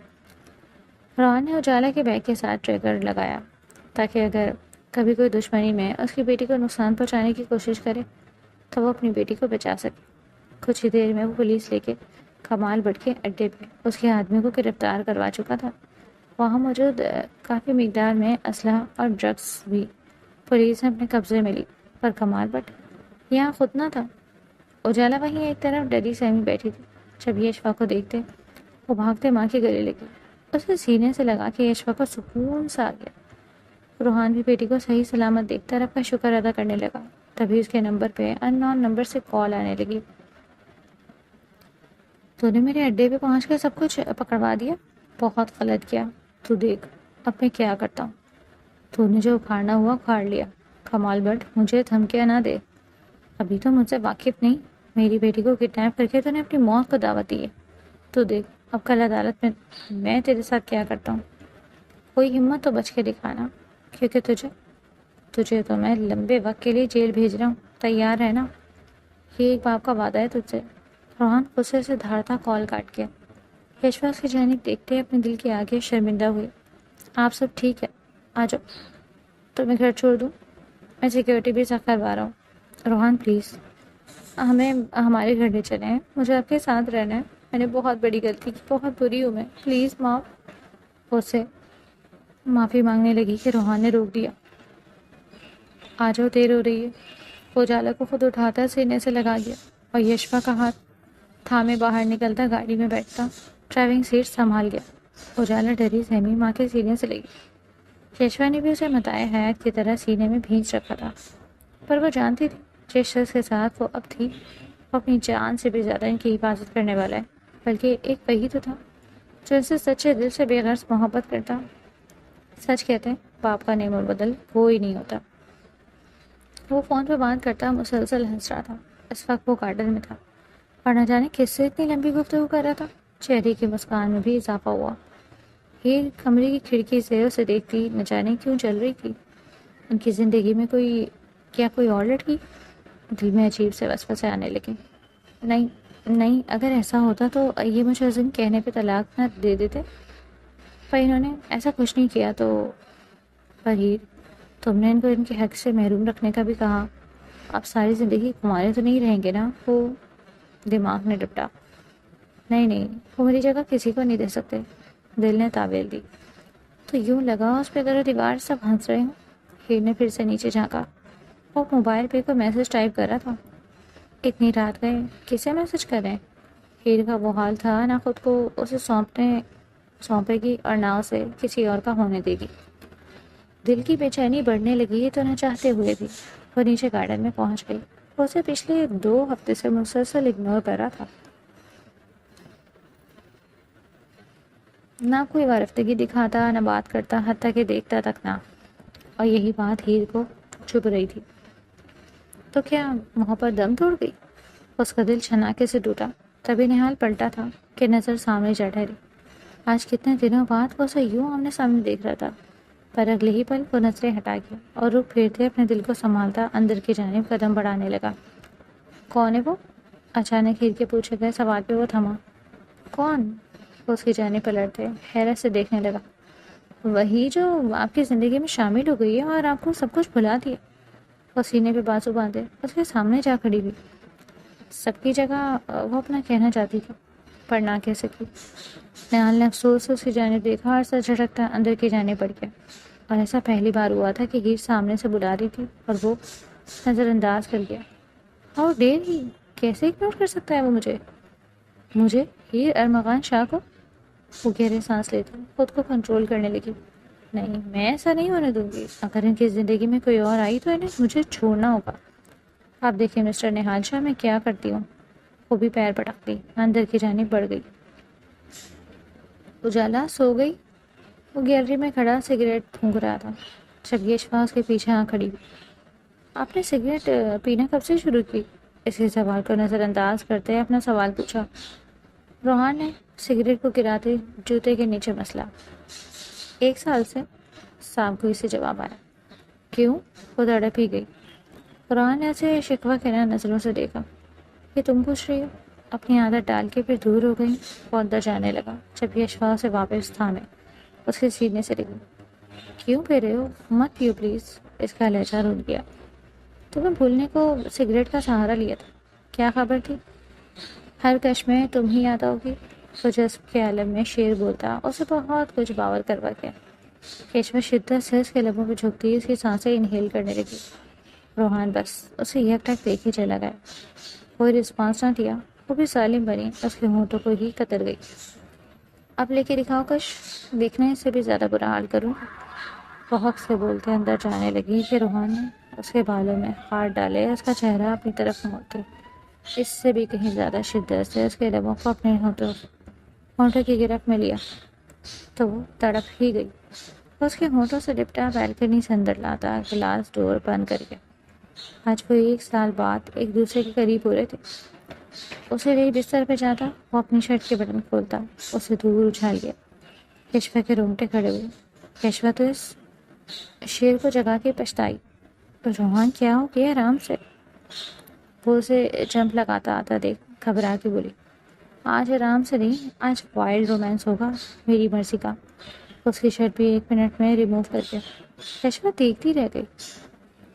روحان نے اجالا کے بیگ کے ساتھ ٹریگر لگایا تاکہ اگر کبھی کوئی دشمنی میں اس کی بیٹی کو نقصان پہنچانے کی کوشش کرے تو وہ اپنی بیٹی کو بچا سکے۔ کچھ ہی دیر میں وہ پولیس لے کے کمال بٹ کے اڈے پہ اس کے آدمی کو گرفتار کروا چکا تھا۔ وہاں موجود کافی مقدار میں اسلحہ اور ڈرگس بھی پولیس نے اپنے قبضے میں لی، پر کمال بٹ یہاں خود نہ تھا۔ اجالا وہیں ایک طرف ڈری سہمی بیٹھی تھی۔ جب یشوا کو دیکھتے وہ بھاگتے ماں کے گلے لگی، اسے سینے سے لگا کے یشوا کو سکون سا آ گیا۔ روحان بھی بیٹی کو صحیح سلامت دیکھ رب کا شکر ادا کرنے لگا۔ تبھی اس کے نمبر پہ ان نون نمبر سے کال آنے لگی۔ تو نے میرے اڈے پہ پہنچ کر سب کچھ پکڑوا دیا؟ بہت غلط کیا، تو دیکھ اب میں کیا کرتا ہوں۔ تو نے جو اکھاڑنا ہوا اکھاڑ لیا۔ کمال بٹ مجھے دھمکیاں نہ دے، ابھی تو مجھ سے واقف نہیں، میری بیٹی کو کڈنیپ کر کے تو نے اپنی موت کو دعوت دی ہے۔ تو دیکھ اب کل عدالت میں تیرے ساتھ کیا کرتا ہوں۔ کوئی ہمت تو بچ کے دکھانا، کیونکہ تجھے تو میں لمبے وقت کے لیے جیل بھیج رہا ہوں، تیار رہنا، یہ ایک باپ کا وعدہ ہے تجھ سے۔ روحان غصے سے دھاڑتا کال کاٹ گیا۔ یشوا اس کی جانب دیکھتے اپنے دل کے آگے شرمندہ ہوئے۔ آپ سب ٹھیک ہے، آ جاؤ، تو میں گھر چھوڑ دوں، میں سیکیورٹی بھی سخت کروا رہا ہوں۔ روحان پلیز ہمیں ہمارے گھر لے چلیں، مجھے آپ کے ساتھ رہنا ہے، میں نے بہت بڑی غلطی کی، بہت بری ہوں میں، پلیز معاف۔ اس سے معافی مانگنے لگی کہ روحان نے روک دیا۔ آ جاؤ، دیر ہو رہی ہے۔ وہ اجالا کو خود اٹھاتا سینے سے لگا دیا اور یشوا کا ہاتھ تھامے باہر نکلتا گاڑی میں بیٹھتا ڈرائیونگ سیٹ سنبھال گیا۔ اجالا ڈری سہمی ماں کے سینے سے لگی۔ یشوا نے بھی اسے متاع حیات کی طرح سینے میں بھینچ رکھا تھا، پر وہ جانتی تھی جس شخص کے ساتھ وہ اب تھی وہ اپنی جان سے بھی زیادہ ان کی حفاظت کرنے والا ہے، بلکہ ایک وہی تو تھا جو ان سے سچے دل سے بے غرض محبت کرتا۔ سچ کہتے ہیں باپ کا نعم البدل کوئی نہیں ہوتا۔ وہ فون پہ بات کرتا مسلسل ہنس رہا تھا۔ اس وقت وہ گارڈن میں تھا، اور نہ جانے کس سے اتنی لمبی گفتگو کر رہا تھا۔ چہرے کی مسکان میں بھی اضافہ ہوا۔ ہیر کمرے کی کھڑکی سے اسے دیکھتی نہ جانے کیوں چل رہی تھی۔ ان کی زندگی میں کوئی اور لڑکی؟ دل میں عجیب سے وسوسے آنے لگے۔ نہیں نہیں، اگر ایسا ہوتا تو یہ مجھے اس دن کہنے پہ طلاق نہ دے دیتے، پر انہوں نے ایسا کچھ نہیں کیا تو۔ پر ہیر، تم نے ان کو ان کے حق سے محروم رکھنے کا بھی کہا، اب ساری زندگی کمارے تو نہیں رہیں گے نا؟ وہ دماغ نے ڈپٹا۔ نہیں نہیں، وہ میری جگہ کسی کو نہیں دے سکتے، دل نے تعویل دی۔ تو یوں لگا اس پہ در و دیوار سب ہنس رہے ہوں۔ ہیر نے پھر سے نیچے جھانکا۔ وہ موبائل پہ کوئی میسج ٹائپ کر رہا تھا۔ اتنی رات گئے، کسے میسج کر رہے ہیں؟ ہیر کا وہ حال تھا، نہ خود کو اسے سونپے گی اور نہ اسے کسی اور کا ہونے دے گی۔ دل کی بے چینی بڑھنے لگی تو نہ چاہتے ہوئے بھی وہ نیچے گارڈن میں پہنچ گئی۔ وہ اسے پچھلے 2 ہفتے سے مسلسل اگنور کر رہا تھا، نہ کوئی وارفتگی دکھاتا، نہ بات کرتا، حتیٰ کہ دیکھتا تک نہ۔ اور یہی بات ہیر کو چھپ رہی تھی۔ تو کیا وہاں پر دم توڑ گئی؟ اس کا دل چھناکے سے ٹوٹا۔ تبھی نہال پلٹا تھا کہ نظر سامنے جا ٹھہری۔ آج کتنے دنوں بعد وہ اسے یوں آمنے سامنے دیکھ رہا تھا، پر اگلے ہی پل وہ نظریں ہٹا گیا اور رخ پھیرتے اپنے دل کو سنبھالتا اندر کی جانب قدم بڑھانے لگا۔ کون ہے وہ؟ اچانک ہیر کے پوچھے گئے سوال پہ وہ تھما۔ کون؟ وہ اس کی جانب پلٹتے حیرت سے دیکھنے لگا۔ وہی جو آپ کی زندگی میں شامل ہو گئی ہے اور آپ کو سب کچھ بھلا دیا۔ وہ سینے پہ بازو باندھے اس کے سامنے جا کھڑی ہوئی۔ سب کی جگہ وہ اپنا کہنا چاہتی تھی، پر نہ کہہ سکی۔ نہال نے افسوس سے اس کی جانب دیکھا اور سر جھٹکتا اندر کی جانب بڑھ گیا۔ اور ایسا پہلی بار ہوا تھا کہ ہیر سامنے سے بلا رہی تھی اور وہ نظر انداز کر گیا۔ اور دیر ہی کیسے اگنور کر سکتا ہے وہ مجھے ہیر ارمغان شاہ کو؟ وہ گہرے سانس لیتے خود کو کنٹرول کرنے لگی۔ نہیں، میں ایسا نہیں ہونے دوں گی۔ اگر ان کی زندگی میں کوئی اور آئی تو انہیں مجھے چھوڑنا ہوگا۔ آپ دیکھیں مسٹر نہال شاہ، میں کیا کرتی ہوں۔ وہ بھی پیر پٹک گئی، اندر کی جانب بڑھ گئی۔ اجالا سو گئی؟ وہ گیلری میں کھڑا سگریٹ پھونک رہا تھا۔ شبیشفا اس کے پیچھے کھڑی ہوئی۔ آپ نے سگریٹ پینا کب سے شروع کی؟ اس کے سوال کو نظر انداز کرتے اپنا سوال پوچھا۔ روحان نے سگریٹ کو گراتے جوتے کے نیچے مسلا۔ 1 سال سے، صاف گوئی سے جواب آیا۔ کیوں؟ وہ تڑپ ہی گئی۔ روحان نے اسے شکوہ کہنا نظروں سے دیکھا۔ یہ تم پوچھ رہی ہو؟ اپنی عادت ڈال کے پھر دور ہو گئی۔ وہ اندر جانے لگا جب یہ اشفاق سے واپس تھامے اس کے سینے سے لگی۔ کیوں پی رہے ہو؟ مت پیو پلیز۔ اس کا لہجہ رول گیا۔ تمہیں بھولنے کو سگریٹ کا سہارا لیا تھا، کیا خبر تھی؟ ہر کش میں تم ہی آتا ہوگی۔ وہ جذب کے عالم میں شعر بولتا اسے بہت کچھ باور کروا گیا۔ کیشوا شدت سے اس کے لبوں پہ جھکتی اس کی سانسیں انہیل کرنے لگی۔ روحان بس اسے یک ٹک دیکھے چلا گیا۔ کوئی رسپانس نہ دیا۔ وہ بھی ظالم بنی اس کے ہونٹوں کو ہی قطر گئی۔ اب لے کے دکھاؤ کش، دیکھنے سے بھی زیادہ برا حال کروں۔ وہ حق سے بولتے اندر جانے لگی کہ روحان نے اس کے بالوں میں ہاتھ ڈالے اس کا چہرہ اپنی طرف موڑتے اس سے بھی کہیں زیادہ شدت سے اس کے لبوں کو اپنے ہونٹوں کی گرفت میں لیا تو وہ تڑپ ہی گئی۔ اس کے ہونٹوں سے لپٹا بیلکنی سے اندر لاتا گلاس ڈور بند کر گیا۔ آج وہ 1 سال بعد ایک دوسرے کے قریب ہو رہے تھے۔ اسے وہی بستر پہ جاتا، وہ اپنی شرٹ کے بٹن کھولتا، اسے دور اچھال گیا۔ کیشوا کے رونگٹے کھڑے ہوئے۔ کیشوا تو اس شیر کو جگا کے پچھتائی، پر روحان کیا ہو گیا آرام سے؟ وہ اسے جمپ لگاتا آتا دیکھ گھبرا کے بولی، آج آرام سے نہیں، آج وائلڈ رومانس ہوگا میری مرضی کا۔ اس کی شرٹ بھی 1 منٹ میں ریموو کر دیا۔ کیشوا دیکھتی رہ گئی۔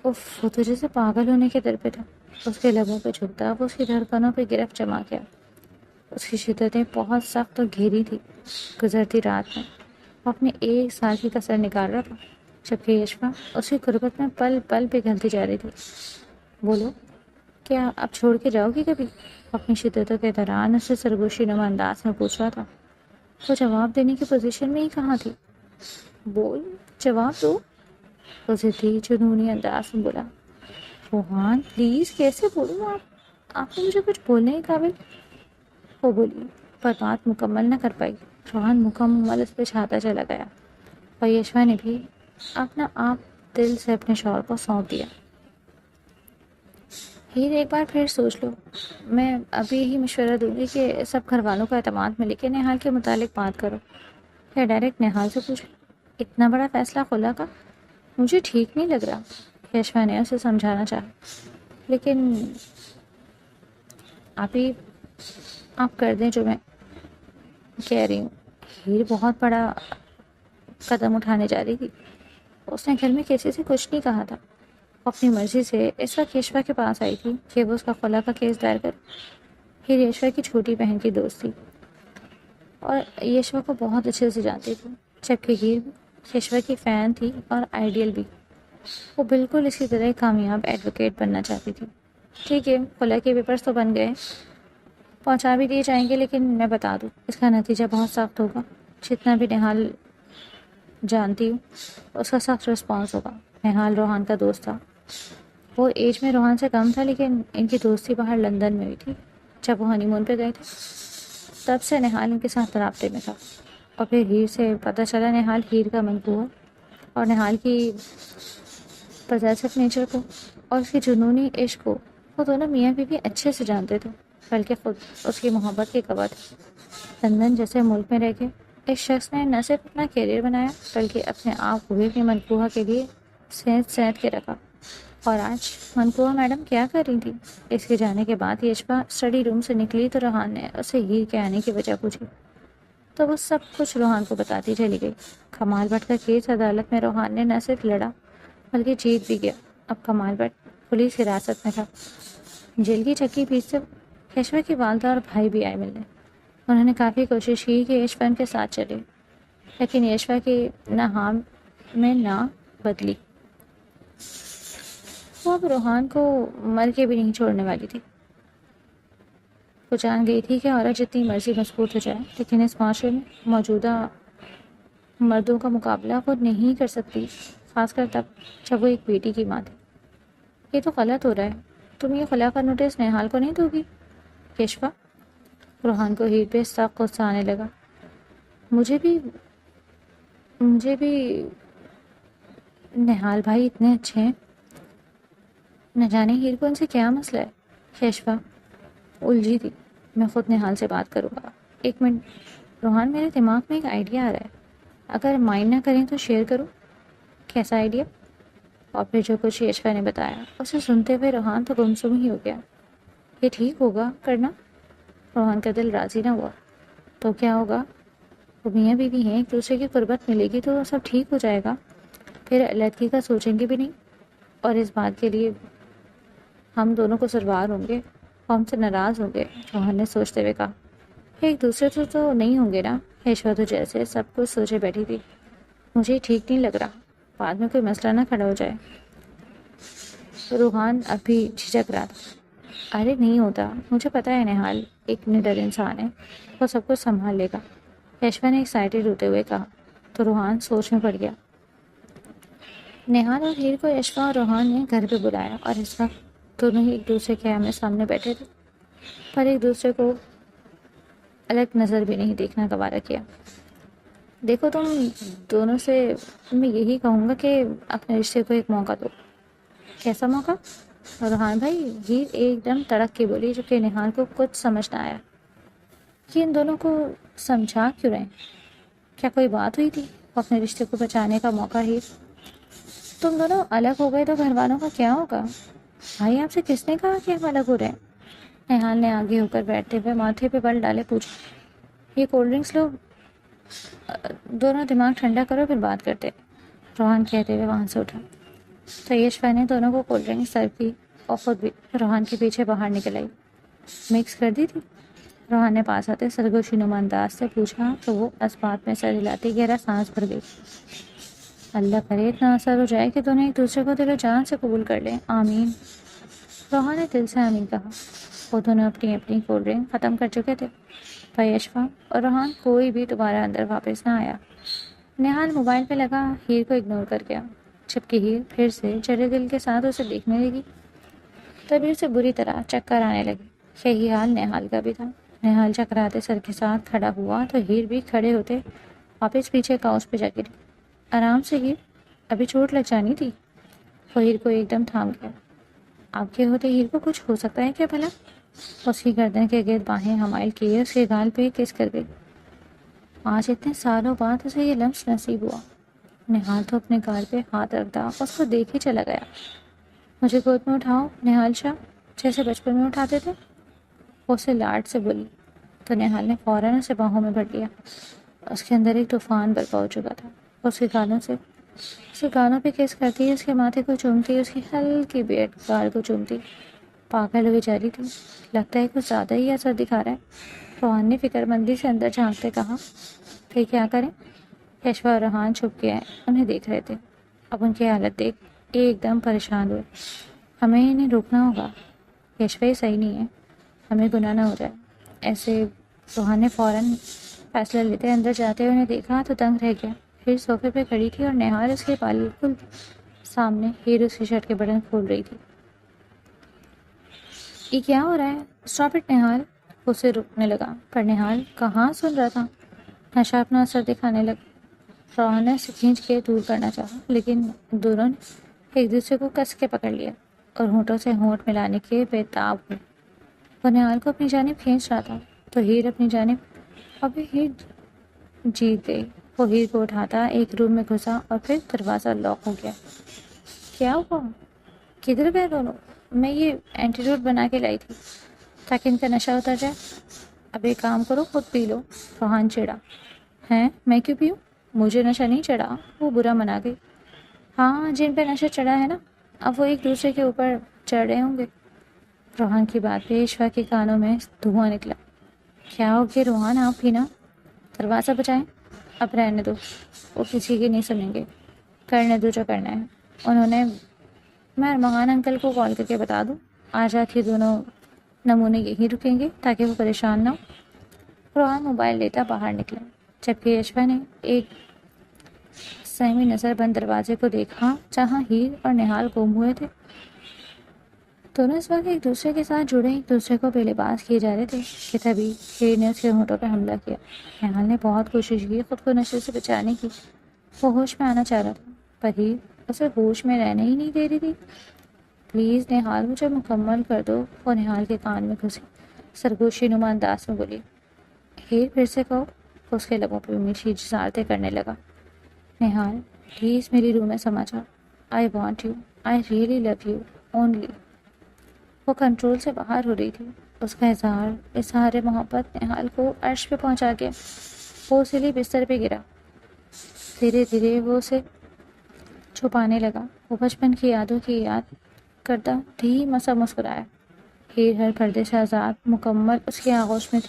وہ تو جیسے پاگل ہونے کے در پہ تھا۔ اس کے لبوں پہ جھکتا وہ اس کی دھڑکنوں پہ گرفت جما گیا۔ اس کی شدتیں بہت سخت اور گہری تھی۔ گزرتی رات میں وہ اپنے 1 سال کی کسر نکال رہا تھا، جبکہ یشوا اس کی قربت میں پل پل پگھلتی جا رہی تھی۔ بولو، کیا اب چھوڑ کے جاؤ گی کبھی؟ اپنی شدتوں کے دوران اسے سرگوشی نما انداز میں پوچھ رہا تھا۔ وہ جواب دینے کی پوزیشن میں ہی کہاں تھی۔ بول، جواب دو، اسے تھی جنونی انداز میں بولا۔ روحان پلیز، کیسے بولوں؟ آپ نے مجھے کچھ بولنے کے قابل؟ وہ بولی، پر بات مکمل نہ کر پائی۔ روحان مکمل اس پہ چھاتا چلا گیا اور یشوا نے بھی اپنا آپ دل سے اپنے شوہر کو سونپ دیا۔ ہیر ایک بار پھر سوچ لو. میں ابھی یہی مشورہ دوں گی کہ سب گھر والوں کا اعتماد ملے کہ نہال کے متعلق بات کرو، یا ڈائریکٹ نہال سے پوچھ لو. اتنا بڑا فیصلہ خلا کا مجھے ٹھیک نہیں لگ رہا. کیشوا نے اسے سمجھانا چاہا، لیکن آپ کر دیں جو میں کہہ رہی ہوں. ہیر بہت بڑا قدم اٹھانے جا رہی تھی. اس نے گھر میں کسی سے کچھ نہیں کہا تھا. وہ اپنی مرضی سے اس وقت یشوا کے پاس آئی تھی کہ وہ اس کا خلا کا کیس دائر کر. ہیر یشوا کی چھوٹی بہن کی دوست تھی اور یشوا کو بہت اچھے سے جانتی تھی، جبکہ ہیر یشوا کی فین تھی اور آئیڈیل بھی. وہ بالکل اسی طرح کامیاب ایڈوکیٹ بننا چاہتی تھی. ٹھیک ہے، خلا کے پیپرز تو بن گئے، پہنچا بھی دیے جائیں گے، لیکن میں بتا دوں اس کا نتیجہ بہت سخت ہوگا. جتنا بھی نہال جانتی ہوں اس کا سخت رسپانس ہوگا. نہال روحان کا دوست تھا. وہ ایج میں روحان سے کم تھا، لیکن ان کی دوستی باہر لندن میں ہوئی تھی. جب وہ ہنی مون پہ گئے تھے تب سے نہال ان کے ساتھ رابطے میں تھا. اور پھر ہیر سے پتہ چلا نہال ہیر کا منقوع ہے، اور نہال کی پوزیسو نیچر کو اور اس کی جنونی عشق کو وہ دونوں میاں بیوی اچھے سے جانتے تھے، بلکہ خود اس کی محبت کی گواہ تھے. لندن جیسے ملک میں رہ کے اس شخص نے نہ صرف اپنا کیریئر بنایا بلکہ اپنے آپ کو بھی اپنی منقوہ کے لیے سینت کے رکھا. اور آج منقوہ میڈم کیا کر رہی تھی؟ اس کے جانے کے بعد یشوا اسٹڈی روم سے نکلی تو روحان نے اسے ہیر کے آنے کی وجہ پوچھی، تو وہ سب کچھ روحان کو بتاتی چلی گئی. کمال بٹ کا کیس عدالت میں روحان نے نہ صرف لڑا بلکہ جیت بھی گیا. اب کمال بٹ پولیس حراست میں تھا. جیل کی چکی بیچ سے یشوا کی والدہ اور بھائی بھی آئے ملنے. انہوں نے کافی کوشش کی کہ یشوا ان کے ساتھ چلے، لیکن یشوا کی نہ ہاں میں نہ بدلی. وہ اب روحان کو مر کے بھی نہیں چھوڑنے والی تھی. وہ جان گئی تھی کہ عورت جتنی مرضی مضبوط ہو جائے، لیکن اس معاشرے میں موجودہ مردوں کا مقابلہ وہ نہیں کر سکتی، خاص کر تب جب وہ ایک بیٹی کی ماں تھی. یہ تو غلط ہو رہا ہے. تم یہ خلا کا نوٹس نہال کو نہیں دو گی یشوا؟ روحان کو ہیر پہ سخت غصہ آنے لگا. مجھے بھی نہال بھائی اتنے اچھے ہیں، نہ جانے ہیر کو ان سے کیا مسئلہ ہے. یشوا الجھی تھی. میں خود نہال سے بات کروں گا. ایک منٹ روحان، میرے دماغ میں ایک آئیڈیا آ رہا ہے، اگر مائنڈ نہ کریں تو شیئر کروں. کیسا آئیڈیا؟ اور پھر جو کچھ یشوا نے بتایا اسے سنتے ہوئے روحان تو گمسم ہی ہو گیا. یہ ٹھیک ہوگا کرنا؟ روحان کا دل راضی نہ ہوا. تو کیا ہوگا؟ وہ میاں بیوی ہیں، ایک دوسرے کی قربت ملے گی تو سب ٹھیک ہو جائے گا. پھر علیحدگی کا سوچیں گے بھی نہیں، اور اس بات کے لیے ہم دونوں کو سروار ہوں گے، وہ ہم سے ناراض ہوں گے. روحان نے سوچتے ہوئے کہا. ایک دوسرے سے تو نہیں ہوں گے نا. یشوا تو جیسے سب کچھ سوچے بیٹھی تھی. مجھے ٹھیک نہیں لگ رہا، بعد میں کوئی مسئلہ نہ کھڑا ہو جائے. روحان اب بھی جھجک رہا تھا. ارے نہیں ہوتا، مجھے پتہ ہے نہال ایک نڈر انسان ہے، وہ سب کچھ سنبھال لے گا. یشوا نے ایکسائٹیڈ ہوتے ہوئے کہا. تو روحان سوچ میں پڑ گیا. نہال اور ہیر کو یشوا اور روحان نے گھر پہ بلایا، اور اس وقت دونوں ہی ایک دوسرے کے آمنے سامنے بیٹھے تھے، پر ایک دوسرے کو الگ نظر بھی نہیں دیکھنا گوارا کیا. دیکھو تم دونوں سے میں یہی کہوں گا کہ اپنے رشتے کو ایک موقع دو. کیسا موقع؟ روحان بھائی، ہیر ایک دم تڑک کے بولی، جو کہ نہال کو کچھ سمجھ نہ آیا. کہ ان دونوں کو سمجھا کیوں رہے؟ کیا کوئی بات ہوئی تھی؟ وہ اپنے رشتے کو بچانے کا موقع. ہیر تم دونوں الگ ہو گئے تو گھر والوں کا کیا ہوگا؟ بھائی آپ سے کس نے کہا کہ ہم الگ ہو رہے ہیں؟ نہال نے آگے ہو کر بیٹھتے ہوئے ماتھے پہ بل ڈالے پوچھا. یہ کولڈ ڈرنکس لو، دونوں دماغ ٹھنڈا کرو پھر بات کرتے. روحان کہتے ہوئے وہاں سے اٹھا. تو یشوا نے دونوں کو کولڈ ڈرنک سرو کی اور خود بھی روحان کے پیچھے باہر نکل آئی. مکس کر دی تھی؟ روحان نے پاس آتے سرگوشی نما انداز سے پوچھا تو وہ اس بات میں سر ہلاتے گہرا سانس بھر گئی. اللہ کرے اتنا اثر ہو جائے کہ دونوں ایک دوسرے کو دل و جان سے قبول کر لیں. آمین. روحان نے دل سے آمین کہا. وہ دونوں اپنی اپنی کولڈ ڈرنک ختم کر چکے تھے. پر یشوا اور روحان کوئی بھی دوبارہ اندر واپس نہ آیا. نہال موبائل پہ لگا ہیر کو اگنور کر گیا، جبکہ ہیر پھر سے جڑے دل کے ساتھ اسے دیکھنے لگی. تبھی اسے بری طرح چکر آنے لگے. یہی حال نہال کا بھی تھا. نہال چکراتے سر کے ساتھ کھڑا ہوا تو ہیر بھی کھڑے ہوتے واپس پیچھے کاؤچ پہ جا گری. آرام سے ہیر، ابھی چوٹ لگ جانی تھی. وہ ہیر کو ایک دم تھام گیا. آپ کے ہوتے ہیر کو کچھ ہو سکتا ہے کیا بھلا؟ اس کی گردن کے گرد باہیں حمائل کیے اس کے گال پہ کس کر گئی۔ آج اتنے سالوں بعد اسے یہ لمس نصیب ہوا۔ نہال تو اپنے گال پہ ہاتھ رکھتا اس کو دیکھ ہی چلا گیا۔ مجھے گود میں اٹھاؤ نہال شاہ، جیسے بچپن میں اٹھاتے تھے، اسے لاڈ سے بولی تو نہال نے فوراً اسے باہوں میں بھر لیا۔ اس کے اندر ایک طوفان برپا ہو چکا تھا۔ اس کے گالوں پہ کیس کرتی، اس کے ماتھے کو چومتی، اس کی ہلکی بیٹ گال کو چومتی، پاگل ہوئی جا رہی تھی۔ لگتا ہے کچھ زیادہ ہی اثر دکھا رہا ہے، روحان نے فکر مندی سے اندر جھانکتے کہا۔ پھر کیا کریں؟ کیشوا اور روحان چھپ کے انہیں دیکھ رہے تھے۔ اب ان کی حالت دیکھ ایک دم پریشان ہوئے۔ ہمیں انہیں روکنا ہوگا، کیشوا یہ صحیح نہیں ہے، ہمیں گناہ نہ ہو جائے ایسے۔ روحان نے فوراً فیصلہ لیتے اندر جاتے انہیں دیکھا تو دنگ رہ گیا۔ ہیر صوفے پہ کھڑی تھی اور نہال اس کے بالکل سامنے۔ ہیر اس کی شرٹ کے بٹن کھول رہی تھی۔ یہ کیا ہو رہا ہے؟ اسٹاپ اٹ نہال۔ اسے رکنے لگا پر نہال کہاں سن رہا تھا۔ نشہ اپنا اثر دکھانے لگا۔ روحان نے اسے کھینچ کے دور کرنا چاہا لیکن دونوں نے ایک دوسرے کو کس کے پکڑ لیا اور ہونٹوں سے ہونٹ ملانے کے بےتاب ہوئے۔ وہ نہال کو اپنی جانب کھینچ رہا تھا تو ہیر اپنی جانب۔ ابھی ہیر جیت گئی۔ وہ ہیر کو اٹھاتا ایک روم میں گھسا اور پھر دروازہ لاک ہو گیا۔ کیا ہوا؟ کدھر گئے دونوں؟ میں یہ اینٹیڈوٹ بنا کے لائی تھی تاکہ ان کا نشہ اتر جائے۔ اب ایک کام کرو، خود پی لو۔ روحان چڑھا۔ ہیں؟ میں کیوں پیوں؟ مجھے نشہ نہیں چڑھا، وہ برا منا گئی۔ ہاں، جن پہ نشہ چڑھا ہے نا، اب وہ ایک دوسرے کے اوپر چڑھ رہے ہوں گے۔ روحان کی بات پہ ایشوا کے کانوں میں دھواں نکلا۔ کیا ہو گیا روحان؟ آپ پینا، دروازہ بچائیں۔ اب رہنے دو، وہ کسی کی نہیں سنیں گے، کرنے دو جو کرنا ہے۔ انہوں نے میں ارمغان انکل کو کال کر کے بتا دوں، آج رات یہ دونوں نمونے یہیں رکیں گے تاکہ وہ پریشان نہ ہو۔ روحان موبائل لیتا باہر نکلا جبکہ ایشوا نے ایک سہمی نظر بند دروازے کو دیکھا جہاں ہیر اور نہال گم ہوئے تھے۔ دونوں اس وقت ایک دوسرے کے ساتھ جڑے ایک دوسرے کو بے لباس کیے جا رہے تھے کہ تبھی ہیر نے اس کے ہونٹوں پہ حملہ کیا۔ نہال نے بہت کوشش کی خود کو نشے سے بچانے کی، وہ ہوش میں آنا چاہ رہا تھا پر ہیر اسے ہوش میں رہنے ہی نہیں دے رہی تھی۔ پلیز نہال، مجھے مکمل کر دو، وہ نہال کے کان میں گھسی سرگوشی نما انداز میں بولی۔ ہیر پھر سے کہو، اس کے لبوں پہ میٹھی جسارتیں کرنے لگا۔ نہال پلیز میری روح میں سما جاؤ، I want you, I really love you only. وہ کنٹرول سے باہر ہو رہی تھی۔ اس کا اظہار محبت نہال کو عرش پہ پہنچا گیا۔ وہ اسی لیے بستر پہ گرا۔ دھیرے دھیرے وہ اسے چھپانے لگا۔ وہ بچپن کی یادوں کی یاد کرتا دھیما سا مسکرایا۔ ہیر ہر پردے سے آزاد مکمل اس کی آغوش میں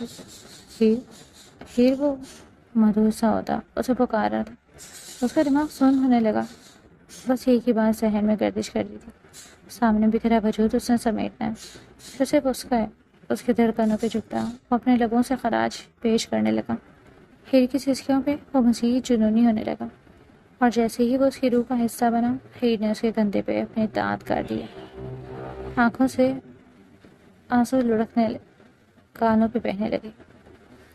تھی۔ ہیر وہ مدھو سا ہوتا اسے پکار رہا تھا۔ اس کا دماغ سن ہونے لگا، بس ایک ہی بات ذہن میں گردش کر رہی تھی، سامنے بکھرا وجود اس نے سمیٹنا ہے۔ پھر صرف اس کا ہے۔ اس کے دھڑکنوں پہ جھکتا وہ اپنے لبوں سے خراج پیش کرنے لگا۔ ہیر کی سسکیوں پہ وہ مزید جنونی ہونے لگا اور جیسے ہی وہ اس کی روح کا حصہ بنا، ہیر نے اس کے کندھے پہ اپنے دانت کاٹ دیا۔ آنکھوں سے آنسو لڑکنے کانوں پہ بہنے لگے۔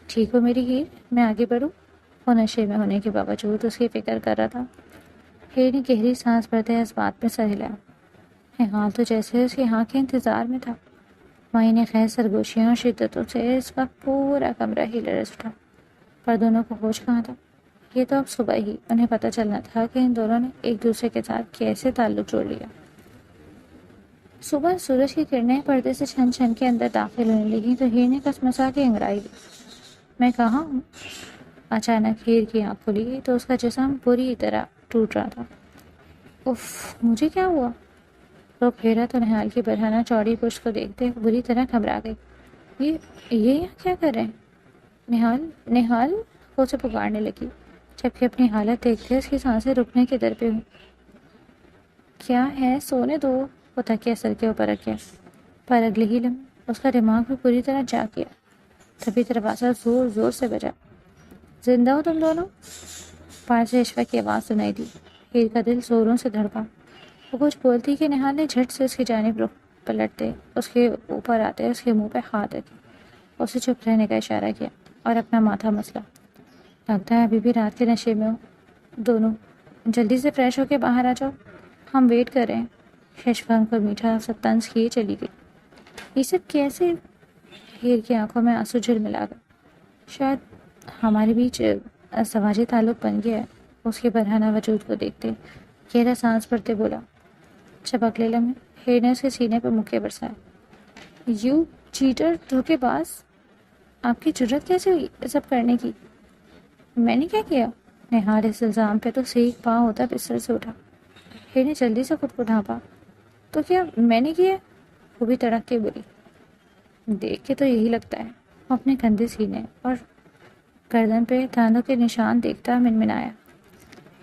ٹھیک ہو میری ہیر، میں آگے بڑھوں؟ وہ نشے میں ہونے کے باوجود اس کی فکر کر رہا تھا۔ ہیر نے گہری سانس بھرتے اس بات میں سر ہلایا۔ نہال تو جیسے اس کی ہاں کے انتظار میں تھا۔ معینے خیر سرگوشیوں اور شدتوں سے اس وقت پورا کمرہ ہی لرز اٹھا، پر دونوں کو ہوش کہاں تھا۔ یہ تو اب صبح ہی انہیں پتہ چلنا تھا کہ ان دونوں نے ایک دوسرے کے ساتھ کیسے تعلق جوڑ لیا۔ صبح سورج کی کرنیں پردے سے چھن چھن کے اندر داخل ہونے لگیں تو ہیر نے کسمسا کے انگڑائی دی۔ میں کہاں ہوں؟ اچانک ہیر کی آنکھ کھلی تو اس کا جسم بری طرح ٹوٹ رہا تھا۔ اف، مجھے کیا ہوا؟ وہ پھیرا تو نہال کی برہنہ چوڑی پشت کو دیکھتے بری طرح گھبرا گئی۔ یہ یہاں کیا کر رہے ہیں؟ نہال وہ اسے پکارنے لگی جبکہ اپنی حالت دیکھتے اس کی سانسیں رکنے کے در پہ ہوئی۔ کیا ہے؟ سونے دو، وہ تکیہ سر کے اوپر رکھ گیا، پر اگلے ہی لمحے اس کا دماغ بھی پوری طرح جاگ گیا۔ تبھی دروازہ زور زور سے بجا۔ زندہ ہو تم دونوں؟ پار سے اشفا کی آواز سنائی دی۔ ہیر کا دل زوروں سے دھڑکا۔ وہ کچھ بولتی کہ نہال نے جھٹ سے اس کی جانب رخ پلٹتے اس کے اوپر آتے اس کے منہ پہ ہاتھ رکھے، اسے چپ رہنے کا اشارہ کیا اور اپنا ماتھا مسلا۔ لگتا ہے ابھی بھی رات کے نشے میں ہو۔ دونوں جلدی سے فریش ہو کے باہر آ جاؤ، ہم ویٹ کر رہے ہیں۔ کیشوان کو میٹھا سا طنز کیے چلی گئی۔ یہ سب کیسے؟ ہیر کی آنکھوں میں آنسو جھلملا گئے۔ شاید ہمارے بیچ سماجی تعلق بن گیا ہے۔ اس کے برہنہ وجود کو دیکھتے گہرا سانس بھرتے بولا۔ جب اگلے لمحے ہیر نے اس کے سینے پر مکے برسائے۔ یو چیٹر، دھوکے باز، آپ کی جرت کیسے ہوئی یہ سب کرنے کی؟ میں نے کیا کیا؟ نہال اس الزام پہ تو سیک پا ہوتا بستر سے اٹھا۔ ہیر نے جلدی سے خود کو ڈھانپا۔ تو کیا میں نے کیا؟ وہ بھی تڑک کے بولی۔ دیکھ کے تو یہی لگتا ہے۔ وہ اپنے کندھے سینے اور گردن پہ دانتوں کے نشان دیکھتا منمنایا۔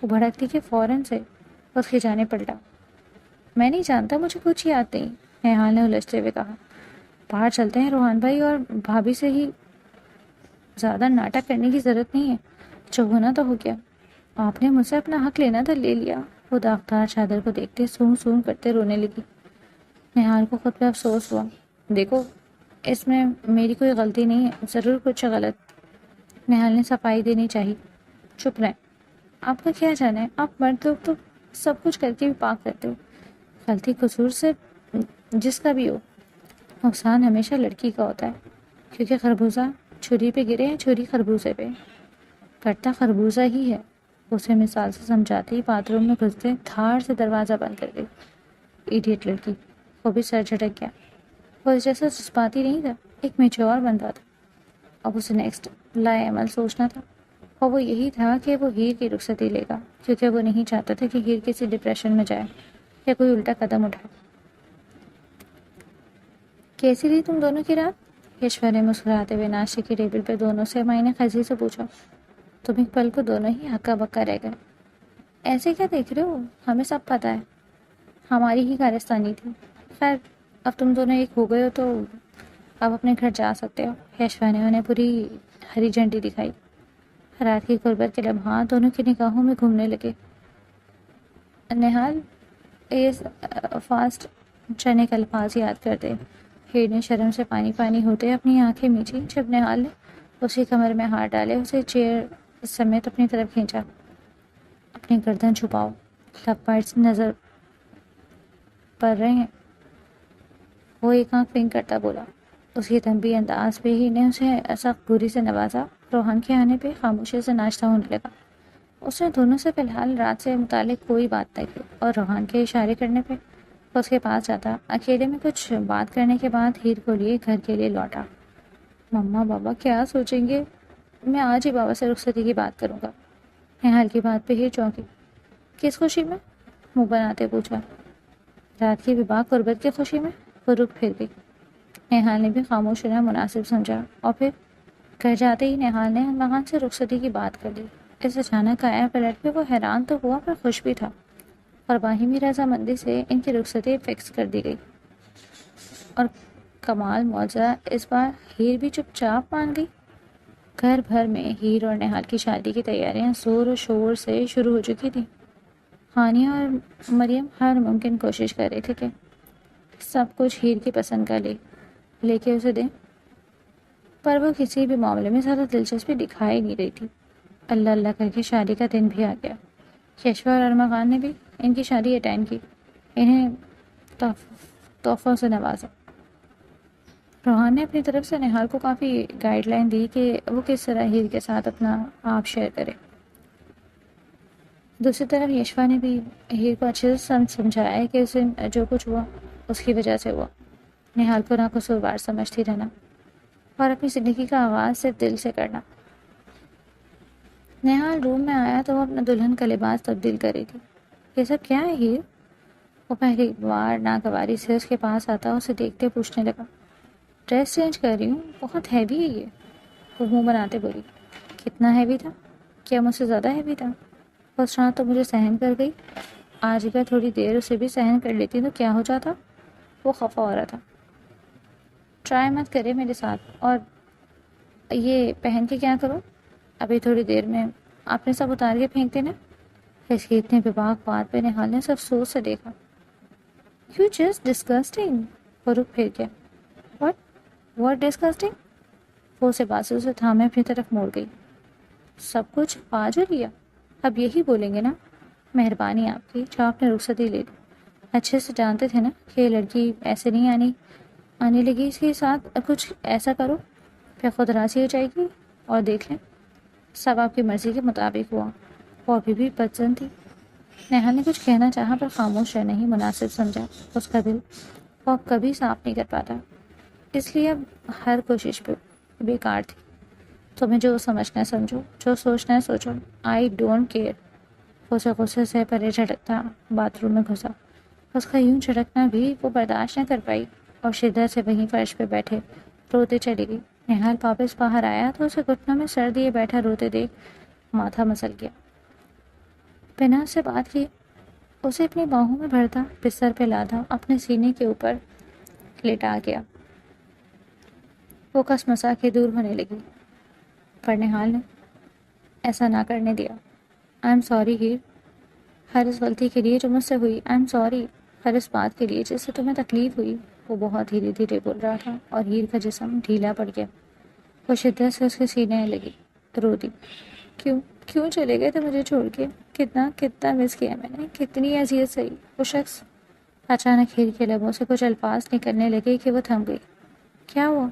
وہ بھڑکتی کہ فوراً سے اس کی جانب پلٹا۔ میں نہیں جانتا، مجھے کچھ یاد نہیں، نہال نے الجھتے ہوئے کہا۔ باہر چلتے ہیں روحان بھائی، اور بھابھی سے ہی زیادہ ناٹک کرنے کی ضرورت نہیں ہے، جو ہونا تو ہو گیا۔ آپ نے مجھ سے اپنا حق لینا تھا، لے لیا۔ وہ داغدار چادر کو دیکھتے سون سون کرتے رونے لگی۔ نہال کو خود پہ افسوس ہوا۔ دیکھو، اس میں میری کوئی غلطی نہیں ہے، ضرور کچھ غلط۔ نہال نے صفائی دینی چاہی۔ چپ رہیں، آپ کا کیا جانا ہے؟ آپ مرد لوگ تو سب کچھ کر کے بھی پاک کرتے ہو۔ غلطی قصور سے جس کا بھی ہو، نقصان ہمیشہ لڑکی کا ہوتا ہے، کیونکہ خربوزہ چھری پہ گرے ہیں، چھری خربوزے پہ کٹتا خربوزہ ہی ہے۔ اسے مثال سے سمجھاتے ہی باتھ روم میں گھستے دھاڑ سے دروازہ بند کر گئی۔ ایڈیٹ لڑکی، وہ بھی سر جھٹک گیا۔ وہ اس جیسا جذباتی نہیں تھا، ایک میچور بندہ تھا۔ اب اسے نیکسٹ لائے عمل سوچنا تھا، اور وہ یہی تھا کہ وہ ہیر کی رخصتی لے گا، کیونکہ وہ نہیں چاہتا تھا کہ ہیر کسی ڈپریشن میں جائے یا کوئی الٹا قدم اٹھائے۔ کیسی رہی تم دونوں کی رات؟ کیشور نے مسکراتے ہوئے ناشتے کی ٹیبل پہ دونوں سے معنی خزی سے پوچھا۔ تم ایک پل کو دونوں ہی ہکا بکا رہ گئے۔ ایسے کیا دیکھ رہے ہو؟ ہمیں سب پتہ ہے، ہماری ہی کارستانی تھی۔ خیر، اب تم دونوں ایک ہو گئے ہو تو اب اپنے گھر جا سکتے ہو۔ کیشور نے انہیں پوری ہری جھنڈی دکھائی۔ رات کی غربت کے لمحات دونوں کی نگاہوں میں گھومنے لگے۔ نہال، یہ فاسٹ چنے کے الفاظ یاد کرتے ہیر نے شرم سے پانی پانی ہوتے اپنی آنکھیں میچھی جب نہال نے اس کی کمر میں ہاتھ ڈالے اسے چیئر سمیت اپنی طرف کھینچا۔ اپنی گردن چھپاؤ، لب بائٹس نظر پڑ رہے ہیں، وہ ایک آنکھ پنک کرتا بولا۔ اس کی تنبیہ انداز پہ ہی نے اسے سخت بوری سے نوازا۔ روحان کے آنے پہ خاموشی سے ناشتہ ہونے لگا۔ اس نے دونوں سے فی الحال رات سے متعلق کوئی بات نہ کی، اور روحان کے اشارے کرنے پہ اس کے پاس جاتا اکیلے میں کچھ بات کرنے کے بعد ہیر کو لیے گھر کے لیے لوٹا۔ مما بابا کیا سوچیں گے؟ میں آج ہی بابا سے رخصتی کی بات کروں گا۔ نہال کی بات پہ ہیر چونکی۔ کس خوشی میں؟ منہ بناتے پوچھا۔ رات کی ببا قربت کی خوشی میں؟ وہ رک پھر گئی۔ نہال نے بھی خاموش رہنا مناسب سمجھا، اور پھر گھر جاتے ہی نہال نے ارمغان سے رخصتی کی بات کر لی۔ اس اچانک آیا پلٹ پہ وہ حیران تو ہوا پر خوش بھی تھا، اور باہمی رضامندی سے ان کی رخصتی فکس کر دی گئی۔ اور کمال معجزہ، اس بار ہیر بھی چپ چاپ مان گئی۔ گھر بھر میں ہیر اور نہال کی شادی کی تیاریاں زور و شور سے شروع ہو چکی تھیں۔ ہانیہ اور مریم ہر ممکن کوشش کر رہے تھے کہ سب کچھ ہیر کی پسند کا لے کے اسے دیں، پر وہ کسی بھی معاملے میں زیادہ دلچسپی دکھائی نہیں رہی تھی۔ اللہ اللہ کر کے شادی کا دن بھی آ گیا۔ کیشور اور ارمغان نے بھی ان کی شادی اٹینڈ کی، انہیں تحفوں سے نوازا۔ روحان نے اپنی طرف سے نہال کو کافی گائیڈ لائن دی کہ وہ کس طرح ہیر کے ساتھ اپنا آپ شیئر کرے۔ دوسری طرف یشوا نے بھی ہیر کو اچھے سے سمجھایا ہے کہ اسے جو کچھ ہوا اس کی وجہ سے ہوا۔ نہال کو نہ قصوروار سمجھتی رہنا اور اپنی زندگی کا آغاز صرف دل سے کرنا۔ نہال روم میں آیا تو وہ اپنا دلہن کا لباس تبدیل کر رہی تھی۔ یہ سب کیا ہے ہیر؟ وہ پہلی بار ناگواری سے اس کے پاس آتا اسے دیکھتے پوچھنے لگا۔ ڈریس چینج کر رہی ہوں، بہت ہیوی ہے یہ، وہ منہ بناتے بولی۔ کتنا ہیوی تھا؟ کیا مجھ سے زیادہ ہیوی تھا؟ اس رات تو مجھے سہن کر گئی، آج اگر تھوڑی دیر اسے بھی سہن کر لیتی تو کیا ہو جاتا؟ وہ خفا ہو رہا تھا۔ ٹرائی مت کرے میرے ساتھ، اور یہ پہن کے کیا کروں؟ ابھی تھوڑی دیر میں آپ نے سب اتار کے پھینک دینا۔ اس کی اتنے بےباک بات پہ نہال نے سب سوچ سے دیکھا۔ یو جسٹ ڈسگسٹنگ، وہ رک پھر گیا۔ What disgusting? وہ اسے بازو سے تھامے اپنی طرف موڑ گئی۔ سب کچھ پا جو لیا، اب یہی بولیں گے نا؟ مہربانی آپ کی، جو آپ نے رخصتی لے لی، اچھے سے جانتے تھے نا کہ یہ لڑکی ایسے نہیں آنے لگی اس کے ساتھ، کچھ ایسا کرو پھر خود راضی ہو جائے گی اور دیکھ لیں سب آپ کی مرضی کے مطابق ہوا۔ وہ ابھی بھی پسند تھی۔ نیہا نے کچھ کہنا چاہا پر خاموش رہنا ہی مناسب سمجھا۔ اس کا دل وہ اب کبھی صاف نہیں کر پاتا، اس لیے اب ہر کوشش پہ بیکار تھی۔ تمہیں جو سمجھنا ہے سمجھو، جو سوچنا ہے سوچو، آئی ڈونٹ کیئر۔ اسے غصے سے پرے جھٹکتا باتھ روم میں گھسا۔ اس کا یوں جھٹکنا بھی وہ برداشت نہ کر پائی اور شدت سے وہیں فرش پہ بیٹھے روتے چلی گئی۔ نہال واپس باہر آیا تو اسے گھٹنوں میں سر دیے بیٹھا روتے دیکھ ماتھا مسل گیا۔ بنا سے بات کی اسے اپنی باہوں میں بھرتا، بستر پہ لادا، اپنے سینے کے اوپر لٹا گیا۔ وہ کس مسا کے دور ہونے لگی، پر نہال نے ایسا نہ کرنے دیا۔ آئی ایم سوری ہیر، ہر اس غلطی کے لیے جو مجھ سے ہوئی۔ آئی ایم سوری، ہر اس بات کے لیے جس سے تمہیں تکلیف ہوئی۔ وہ بہت دھیرے دھیرے بول رہا تھا اور ہیر کا جسم ڈھیلا پڑ گیا۔ وہ شدت سے اس کے سینے لگی، رو دی۔ کیوں چلے گئے تھے مجھے چھوڑ کے؟ کتنا مس کیا میں نے، کتنی اذیت سہی۔ وہ شخص اچانک ہیر کے لبوں سے کچھ الفاظ نکلنے لگے کہ وہ تھم گئی۔ کیا ہوا؟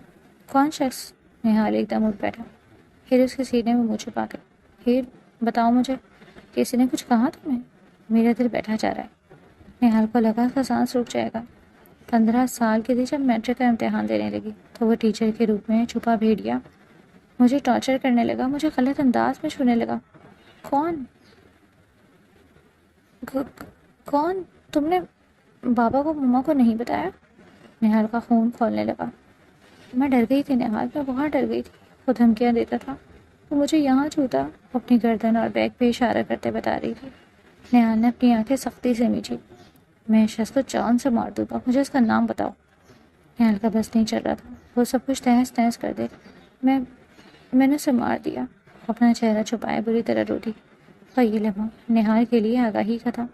کون شخص؟ نہال ایک دم اٹھ بیٹھا۔ ہیر اس کے سینے میں منہ چھپا کے، ہیر بتاؤ مجھے، کسی نے کچھ کہا تمہیں؟ میرا دل بیٹھا جا رہا ہے۔ نہال کو لگا کہ سانس رک جائے گا۔ 15 سال کی تھی جب میٹرک کا امتحان دینے لگی تو وہ ٹیچر کے روپ میں چھپا بھیڑیا مجھے ٹارچر کرنے لگا، مجھے غلط انداز میں چھونے لگا۔ کون؟ تم نے بابا کو مما کو نہیں بتایا؟ نہال کا خون کھولنے لگا۔ میں ڈر گئی تھی نہال، میں بہت ڈر گئی تھی۔ وہ دھمکیاں دیتا تھا، وہ مجھے یہاں چھوتا، اپنی گردن اور بیک پہ اشارہ کرتے بتا رہی تھی۔ نہال نے اپنی آنکھیں سختی سے میچی۔ میں اس شخص کو جان سے مار دوں گا، مجھے اس کا نام بتاؤ۔ نہال کا بس نہیں چل رہا تھا، وہ سب کچھ تہس نہس کر دے۔ میں نے اسے مار دیا۔ اپنا چہرہ چھپائے بری طرح رو دی۔ اور یہ لمحہ نہال کے لیے آگاہی کا تھا۔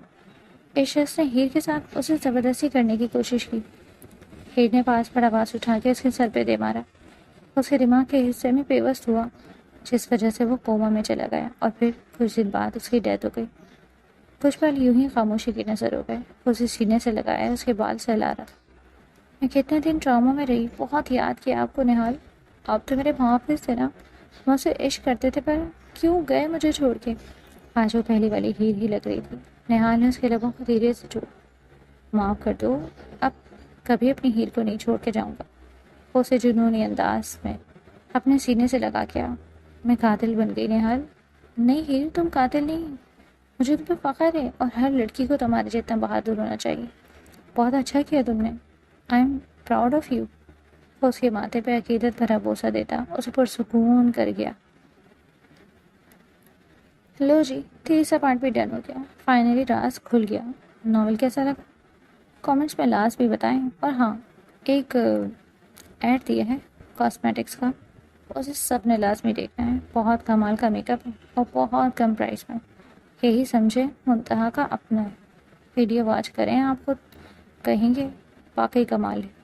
اس شخص نے ہیر کے ساتھ اسے زبردستی کرنے کی کوشش کی۔ ہیر نے پاس پر آواز اٹھا کے اس کے سر پہ دے مارا۔ اس کے دماغ کے حصے میں پیوست ہوا جس وجہ سے وہ کوما میں چلا گیا اور پھر کچھ دن بعد اس کی ڈیتھ ہو گئی۔ کچھ پل یوں ہی خاموشی کی نظر ہو گئے۔ اسے سینے سے لگایا، اس کے بال سہلا رہا تھا۔ میں کتنے دن ٹراما میں رہی، بہت یاد کیا آپ کو نہال۔ آپ تو میرے محافظ تھے نا، مجھ سے عشق کرتے تھے، پر کیوں گئے مجھے چھوڑ کے؟ آج وہ پہلی والی ہیر ہی لگ رہی تھی۔ نہال نے اس کے لبوں کو دھیرے سے چھوڑا۔ معاف کر دو، اب کبھی اپنی ہیر کو نہیں چھوڑ کے جاؤں گا۔ وہ اسے جنونی انداز میں اپنے سینے سے لگا کیا۔ میں قاتل بن گئی نہال۔ نہیں ہیر، تم قاتل نہیں، مجھے تم پہ فخر ہے اور ہر لڑکی کو تمہارے جتنا بہادر ہونا چاہیے۔ بہت اچھا کیا تم نے، I am proud of you. وہ اس کے ماتھے پہ عقیدت بھرا بوسہ دیتا اسے پرسکون کر گیا۔ لو جی، تیسرا پارٹ بھی ڈن ہو گیا، فائنلی راز کھل گیا۔ ناول کیسا لگا کامنٹس میں لاز بھی بتائیں۔ اور ہاں، ایک ایڈ دیا ہے کاسمیٹکس کا، اسے سب نے لازمی دیکھنا ہے۔ بہت کمال کا میک اپ ہے اور بہت کم پرائس میں، یہی سمجھے منتہا کا اپنا ہے۔ ویڈیو واچ کریں، آپ کو کہیں گے واقعی کمال ہے۔